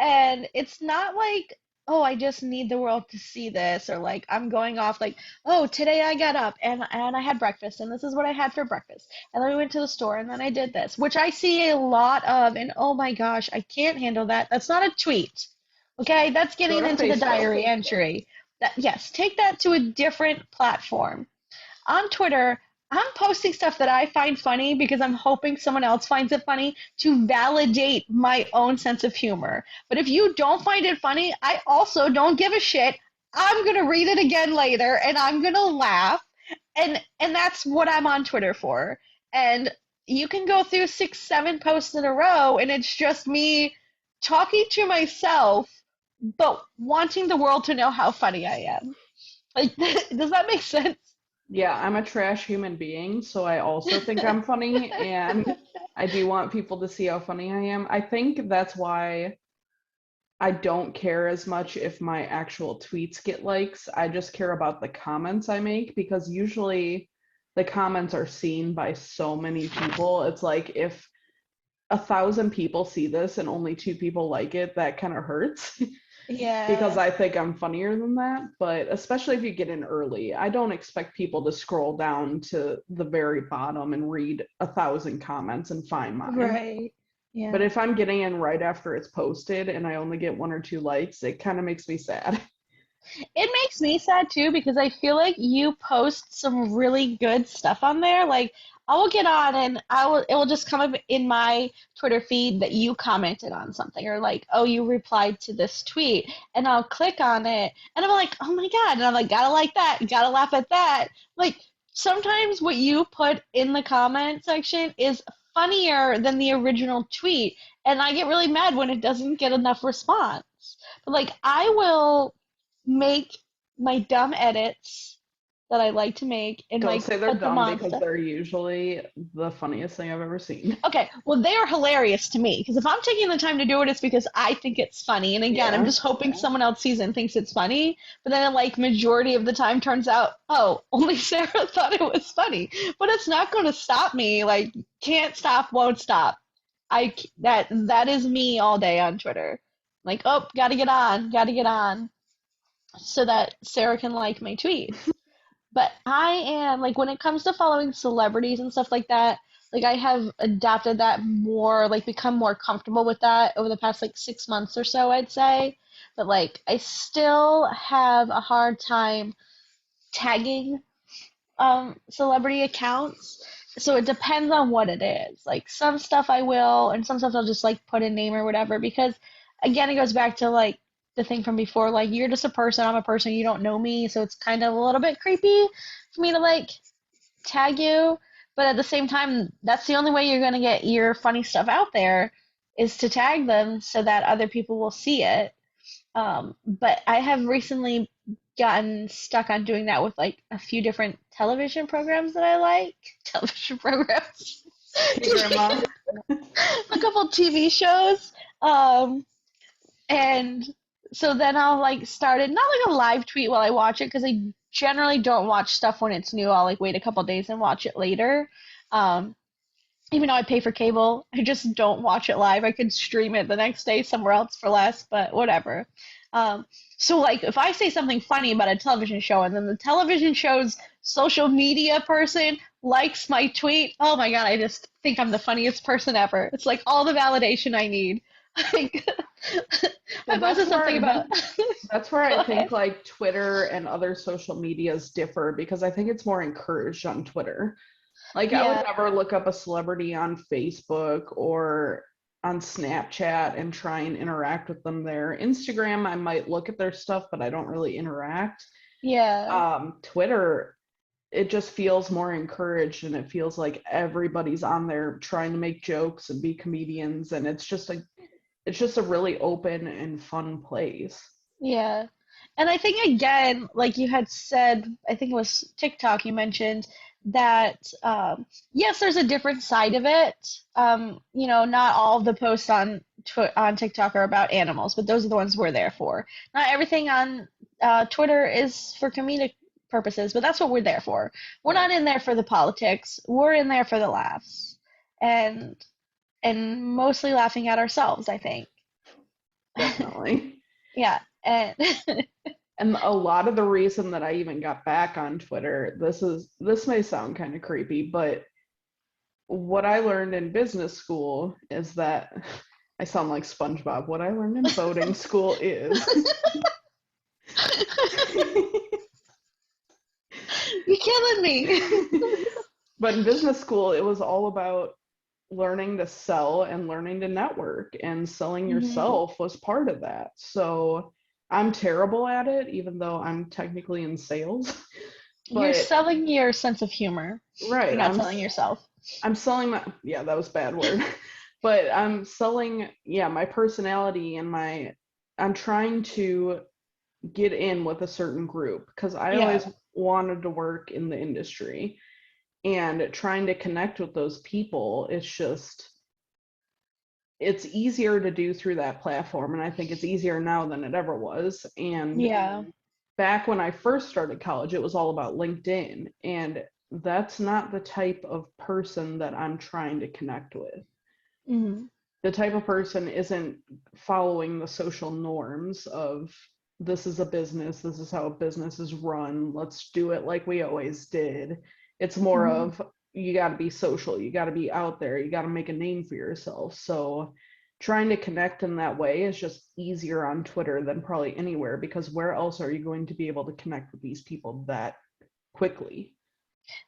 Speaker 2: And it's not like, oh, I just need the world to see this, or like I'm going off like, oh, today I got up and I had breakfast, and this is what I had for breakfast. And then we went to the store, and then I did this, which I see a lot of. And oh my gosh, I can't handle that. That's not a tweet. Okay, that's
Speaker 1: Go
Speaker 2: getting
Speaker 1: to
Speaker 2: into the
Speaker 1: Facebook.
Speaker 2: diary entry. That, yes, take that to a different platform. On Twitter, I'm posting stuff that I find funny because I'm hoping someone else finds it funny to validate my own sense of humor. But if you don't find it funny, I also don't give a shit. I'm gonna read it again later and I'm gonna laugh. And that's what I'm on Twitter for. And you can go through 6, 7 posts in a row and it's just me talking to myself, but wanting the world to know how funny I am. Like, does that make sense?
Speaker 1: Yeah, I'm a trash human being, so I also think I'm funny, and I do want people to see how funny I am. I think that's why I don't care as much if my actual tweets get likes. I just care about the comments I make because usually the comments are seen by so many people. It's like if 1,000 people see this and only 2 people like it, that kind of hurts. Because
Speaker 2: Yeah.
Speaker 1: I think I'm funnier than that. But especially if you get in early, I don't expect people to scroll down to the very bottom and read 1,000 comments and find mine.
Speaker 2: Right.
Speaker 1: But
Speaker 2: Yeah.
Speaker 1: if I'm getting in right after it's posted and I only get 1 or 2 likes, it kind of makes me sad.
Speaker 2: It makes me sad too because I feel like you post some really good stuff on there. Like I will get on and it will just come up in my Twitter feed that you commented on something or like, oh, you replied to this tweet and I'll click on it and I'm like, oh my God. And I'm like, gotta like that, gotta laugh at that. Like sometimes what you put in the comment section is funnier than the original tweet. And I get really mad when it doesn't get enough response. But like I will make my dumb edits that I like to make and
Speaker 1: Don't
Speaker 2: like
Speaker 1: say they're
Speaker 2: put them
Speaker 1: dumb
Speaker 2: on
Speaker 1: because
Speaker 2: stuff.
Speaker 1: they're usually the funniest thing I've ever seen.
Speaker 2: Okay, well they are hilarious to me because if I'm taking the time to do it, it's because I think it's funny. And again, I'm
Speaker 1: Yeah.
Speaker 2: just hoping someone else sees it and thinks it's funny. But then, like majority of the time, turns out, oh, only Sarah thought it was funny. But it's not going to stop me. Like, can't stop, won't stop. That is me all day on Twitter. Like, oh, gotta get on, so that Sarah can like my tweets. But I am like when it comes to following celebrities and stuff like that, like I have adapted that more, like become more comfortable with that over the past like 6 months or so, I'd say. But like I still have a hard time tagging celebrity accounts. So it depends on what it is. Like some stuff I will, and some stuff I'll just like put a name or whatever. Because again, it goes back to like the thing from before. Like you're just a person, I'm a person, you don't know me, so it's kind of a little bit creepy for me to like tag you. But at the same time, that's the only way you're gonna get your funny stuff out there is to tag them so that other people will see it. But I have recently gotten stuck on doing that with like a few different television programs that I like. Television programs.
Speaker 1: Hey, Grandma.
Speaker 2: A couple TV shows. Um, and so then I'll like start it, not like a live tweet while I watch it, because I generally don't watch stuff when it's new. I'll like wait a couple days and watch it later. Um, even though I pay for cable, I just don't watch it live. I could stream it the next day somewhere else for less, but whatever. Um, so like if I say something funny about a television show and then the television show's social media person likes my tweet, oh my God, I just think I'm the funniest person ever. It's like all the validation I need. Like I
Speaker 1: Well,
Speaker 2: posted something about
Speaker 1: that's where I
Speaker 2: go
Speaker 1: think
Speaker 2: ahead.
Speaker 1: like Twitter and other social medias differ because I think it's more encouraged on Twitter. Like I would
Speaker 2: Yeah,
Speaker 1: never look up a celebrity on Facebook or on Snapchat and try and interact with them there. Instagram, I might look at their stuff, but I don't really interact.
Speaker 2: yeah.
Speaker 1: Twitter, it just feels more encouraged and it feels like everybody's on there trying to make jokes and be comedians and it's just a really open and fun place.
Speaker 2: Yeah. And I think again, like you had said, I think it was TikTok you mentioned that yes, there's a different side of it. Not all of the posts on TikTok are about animals, but those are the ones we're there for. Not everything on Twitter is for comedic purposes, but that's what we're there for. We're
Speaker 1: Right.
Speaker 2: not in there for the politics. We're in there for the laughs, and mostly laughing at ourselves, I think.
Speaker 1: Definitely.
Speaker 2: Yeah, and
Speaker 1: And a lot of the reason that I even got back on Twitter, this may sound kind of creepy, but what I learned in business school is that I sound like SpongeBob. What I learned in boating school is
Speaker 2: you're killing me.
Speaker 1: but in business school it was all about learning to sell and learning to network and selling
Speaker 2: Hmm.
Speaker 1: yourself was part of that. So I'm terrible at it, even though I'm technically in sales.
Speaker 2: You're
Speaker 1: But
Speaker 2: selling your sense of humor.
Speaker 1: right,
Speaker 2: You're not selling yourself.
Speaker 1: I'm selling my, yeah, that was a bad word. But I'm selling, yeah, my personality and I'm trying to get in with a certain group because I
Speaker 2: Yeah.
Speaker 1: always wanted to work in the industry, and trying to connect with those people, it's easier to do through that platform, and I think it's easier now than it ever was. And
Speaker 2: Yeah.
Speaker 1: back when I first started college, it was all about LinkedIn, and that's not the type of person that I'm trying to connect with.
Speaker 2: Hmm.
Speaker 1: The type of person isn't following the social norms of this is a business, this is how a business is run, let's do it like we always did. It's more
Speaker 2: Hmm.
Speaker 1: of you got to be social, you got to be out there, you got to make a name for yourself. So trying to connect in that way is just easier on Twitter than probably anywhere, because where else are you going to be able to connect with these people that quickly?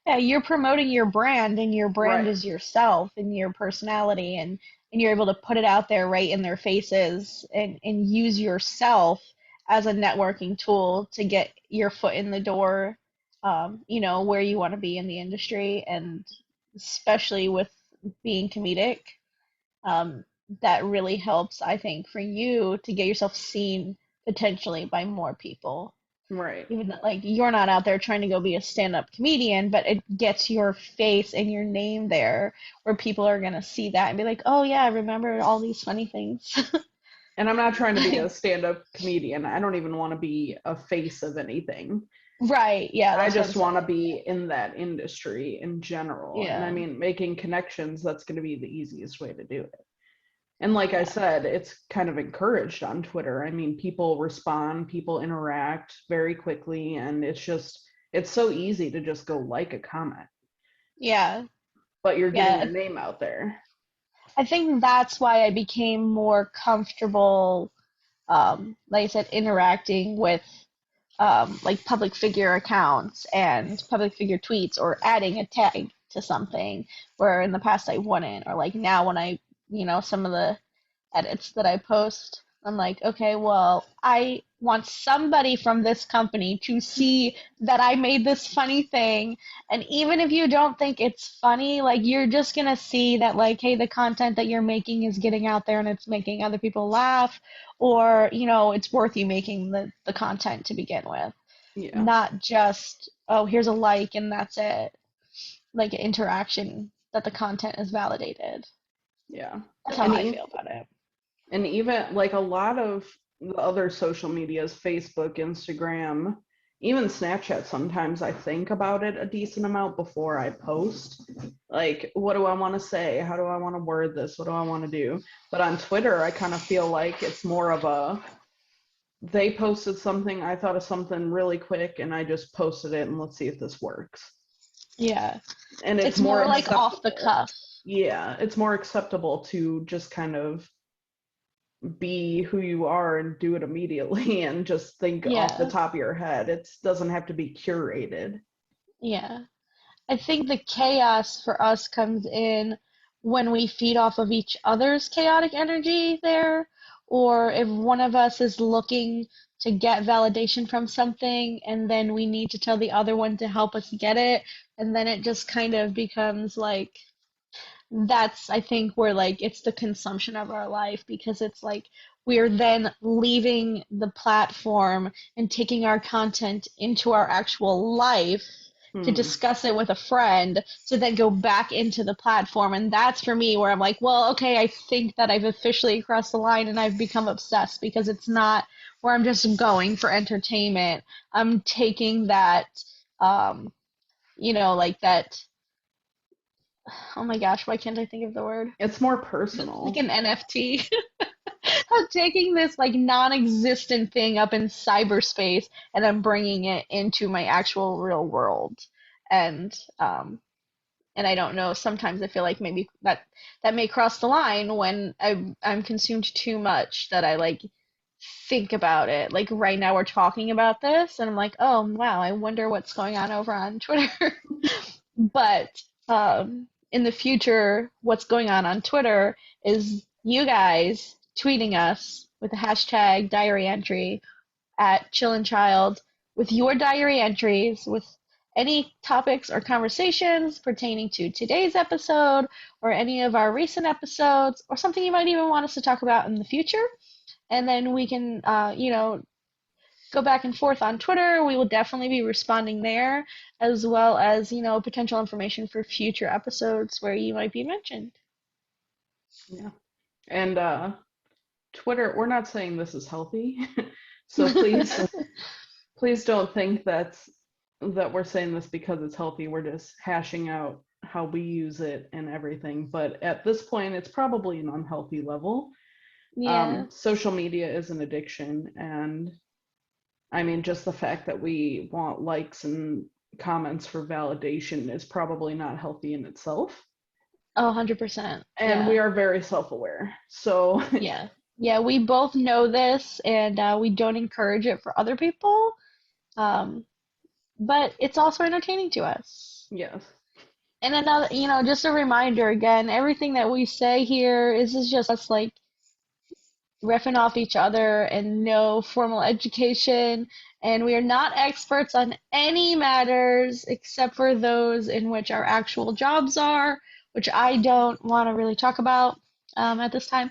Speaker 2: Yeah, you're promoting your brand, and your brand
Speaker 1: Right.
Speaker 2: is yourself and your personality, and you're able to put it out there right in their faces, and use yourself as a networking tool to get your foot in the door, where you want to be in the industry, and especially with being comedic, um, that really helps, I think, for you to get yourself seen potentially by more people.
Speaker 1: Right.
Speaker 2: Even though, like, you're not out there trying to go be a stand-up comedian, but it gets your face and your name there where people are gonna see that and be like, oh yeah, I remember all these funny things.
Speaker 1: And I'm not trying to be a stand-up comedian. I don't even want to be a face of anything.
Speaker 2: Right, yeah,
Speaker 1: I
Speaker 2: that's what I'm
Speaker 1: just want to
Speaker 2: saying.
Speaker 1: be in that industry in general. And I
Speaker 2: Yeah,
Speaker 1: mean, making connections, that's going to be the easiest way to do it. And like I
Speaker 2: yeah,
Speaker 1: said, it's kind of encouraged on Twitter. I mean, people respond, people interact very quickly, and it's so easy to just go like a comment,
Speaker 2: yeah,
Speaker 1: but you're getting
Speaker 2: yeah.
Speaker 1: your name out there.
Speaker 2: I think that's why I became more comfortable, like I said, interacting with like public figure accounts and public figure tweets, or adding a tag to something where in the past I wouldn't, or like now when some of the edits that I post, I'm like, okay, well, I want somebody from this company to see that I made this funny thing. And even if you don't think it's funny, like, you're just gonna see that, like, hey, the content that you're making is getting out there and it's making other people laugh, or, it's worth you making the content to begin with.
Speaker 1: Yeah.
Speaker 2: Not just, oh, here's a like and that's it. Like, interaction that the content is validated.
Speaker 1: Yeah.
Speaker 2: That's how
Speaker 1: And
Speaker 2: I
Speaker 1: e-
Speaker 2: feel about it.
Speaker 1: and even like a lot of the other social medias, Facebook, Instagram, even Snapchat, sometimes I think about it a decent amount before I post. Like, what do I want to say? How do I want to word this? What do I want to do? But on Twitter, I kind of feel like it's more of a they posted something, I thought of something really quick, and I just posted it, and let's see if this works.
Speaker 2: Yeah.
Speaker 1: And it's
Speaker 2: It's
Speaker 1: more
Speaker 2: more like off the
Speaker 1: acceptable.
Speaker 2: cuff.
Speaker 1: Yeah, it's more acceptable to just kind of be who you are and do it immediately and just think off the
Speaker 2: Yeah.
Speaker 1: top of your head. It doesn't have to be curated.
Speaker 2: Yeah. I think the chaos for us comes in when we feed off of each other's chaotic energy there, or if one of us is looking to get validation from something and then we need to tell the other one to help us get it, and then it just kind of becomes like, that's, I think, where, like, it's the consumption of our life, because it's like we're then leaving the platform and taking our content into our actual life to
Speaker 1: Hmm.
Speaker 2: discuss it with a friend, to then go back into the platform. And that's for me where I'm like, well, okay, I think that I've officially crossed the line and I've become obsessed, because it's not where I'm just going for entertainment. I'm taking that, um like that, oh my gosh, why can't I think of the word?
Speaker 1: It's more
Speaker 2: Like
Speaker 1: personal.
Speaker 2: an NFT. I'm taking this, like, non-existent thing up in cyberspace, and I'm bringing it into my actual real world. And and I don't know, sometimes I feel like maybe that may cross the line when I'm consumed too much, that I, like, think about it. Like, right now we're talking about this and I'm like, oh wow, I wonder what's going on over on Twitter. But in the future, what's going on Twitter is you guys tweeting us with the hashtag diary entry, at Chill and Child with your diary entries with any topics or conversations pertaining to today's episode or any of our recent episodes or something you might even want us to talk about in the future. And then we can, go back and forth on Twitter. We will definitely be responding there, as well as, potential information for future episodes where you might be mentioned.
Speaker 1: Yeah. And Twitter, we're not saying this is healthy. So please don't think that we're saying this because it's healthy. We're just hashing out how we use it and everything. But at this point, it's probably an unhealthy level.
Speaker 2: Yeah.
Speaker 1: Social media is an addiction, and I mean, just the fact that we want likes and comments for validation is probably not healthy in itself.
Speaker 2: Oh, 100%.
Speaker 1: And we
Speaker 2: Yeah.
Speaker 1: are very self-aware. So
Speaker 2: Yeah. Yeah, we both know this and we don't encourage it for other people. Um, but it's also entertaining to us.
Speaker 1: yes.
Speaker 2: And another, just a reminder again, everything that we say here is just us like riffing off each other and no formal education. And we are not experts on any matters except for those in which our actual jobs are, which I don't want to really talk about at this time.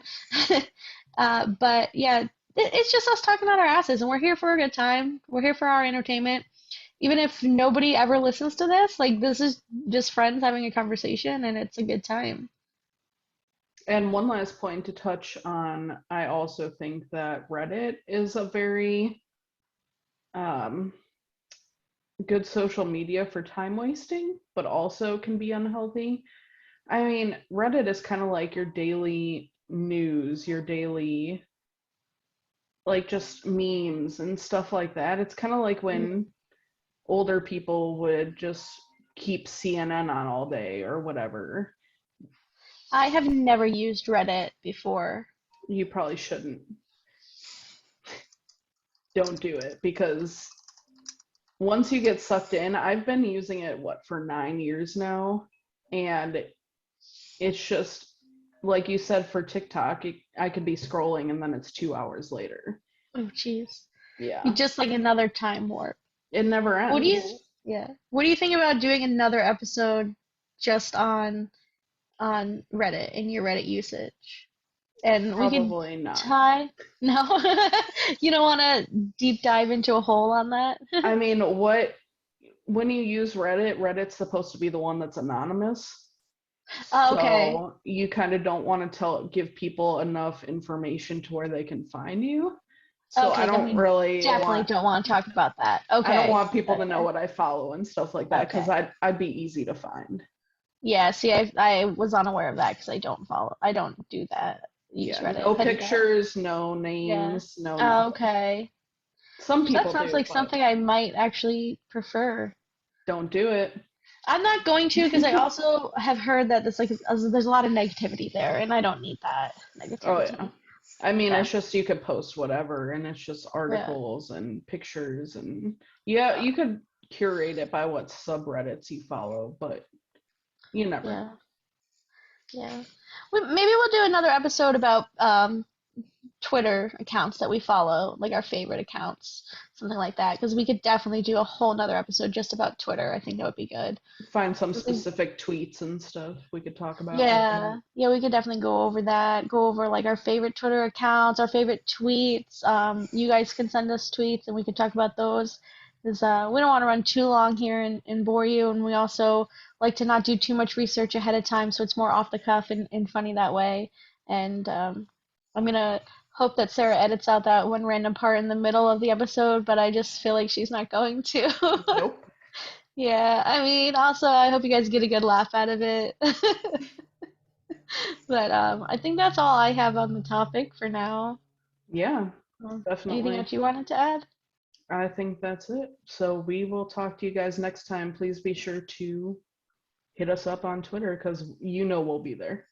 Speaker 2: But yeah, it's just us talking on our asses, and we're here for a good time. We're here for our entertainment. Even if nobody ever listens to this, like this is just friends having a conversation, and it's a good time.
Speaker 1: And one last point to touch on, I also think that Reddit is a very um, good social media for time wasting, but also can be unhealthy. I mean, Reddit is kind of like your daily news, your daily, like just memes and stuff like that. It's kind of like when older people would just keep CNN on all day or whatever.
Speaker 2: I have never used Reddit before.
Speaker 1: You probably shouldn't. Don't do it because once you get sucked in, I've been using it for 9 years now, and it's just like you said for TikTok, I could be scrolling and then it's 2 hours later.
Speaker 2: Oh, jeez.
Speaker 1: Yeah,
Speaker 2: Just like another time warp.
Speaker 1: it never
Speaker 2: What do you,
Speaker 1: ends.
Speaker 2: yeah. What do you think about doing another episode just on Reddit and your Reddit usage? And we could
Speaker 1: Probably not.
Speaker 2: tie. No, you don't want to deep dive into a hole on that.
Speaker 1: I mean, when you use Reddit, Reddit's supposed to be the one that's anonymous.
Speaker 2: Oh, okay.
Speaker 1: So you kind of don't want to give people enough information to where they can find you. So
Speaker 2: Okay, then we definitely don't want to talk about that.
Speaker 1: I don't
Speaker 2: Okay.
Speaker 1: want people to know
Speaker 2: Okay.
Speaker 1: what I follow and stuff like that because
Speaker 2: Okay.
Speaker 1: I'd be easy to find.
Speaker 2: Yeah, see, I was unaware of that because I don't do that. Use
Speaker 1: Yeah,
Speaker 2: Reddit.
Speaker 1: no
Speaker 2: I did that.
Speaker 1: pictures, no
Speaker 2: Yeah.
Speaker 1: names, no
Speaker 2: Oh,
Speaker 1: nothing.
Speaker 2: okay.
Speaker 1: Some
Speaker 2: That
Speaker 1: people
Speaker 2: sounds
Speaker 1: do,
Speaker 2: like
Speaker 1: but
Speaker 2: something I might actually prefer.
Speaker 1: don't do it.
Speaker 2: I'm not going to because I also have heard that there's a lot of negativity there, and I don't need that
Speaker 1: Oh yeah.
Speaker 2: negativity.
Speaker 1: I mean,
Speaker 2: Yeah.
Speaker 1: it's just you could post whatever, and it's just
Speaker 2: Yeah.
Speaker 1: articles and pictures, and yeah,
Speaker 2: Yeah.
Speaker 1: you could curate it by what subreddits you follow, but you never
Speaker 2: Yeah.
Speaker 1: know.
Speaker 2: Yeah. Maybe we'll do another episode about Twitter accounts that we follow, like our favorite accounts, something like that. Because we could definitely do a whole nother episode just about Twitter. I think that would be good.
Speaker 1: Find some
Speaker 2: 'Cause we-
Speaker 1: specific tweets and stuff we could talk about.
Speaker 2: yeah, yeah, we could definitely go over that. Go over like our favorite Twitter accounts, our favorite tweets. You guys can send us tweets, and we can talk about those. Because we don't want to run too long here and bore you, and we also like to not do too much research ahead of time, so it's more off the cuff and funny that way. And I'm gonna hope that Sarah edits out that one random part in the middle of the episode, but I just feel like she's not going to.
Speaker 1: Nope.
Speaker 2: Yeah, I mean, also, I hope you guys get a good laugh out of it. But I think that's all I have on the topic for now.
Speaker 1: Yeah,
Speaker 2: Anything
Speaker 1: definitely.
Speaker 2: else you wanted to add?
Speaker 1: I think that's it. So we will talk to you guys next time. Please be sure to hit us up on Twitter because we'll be there.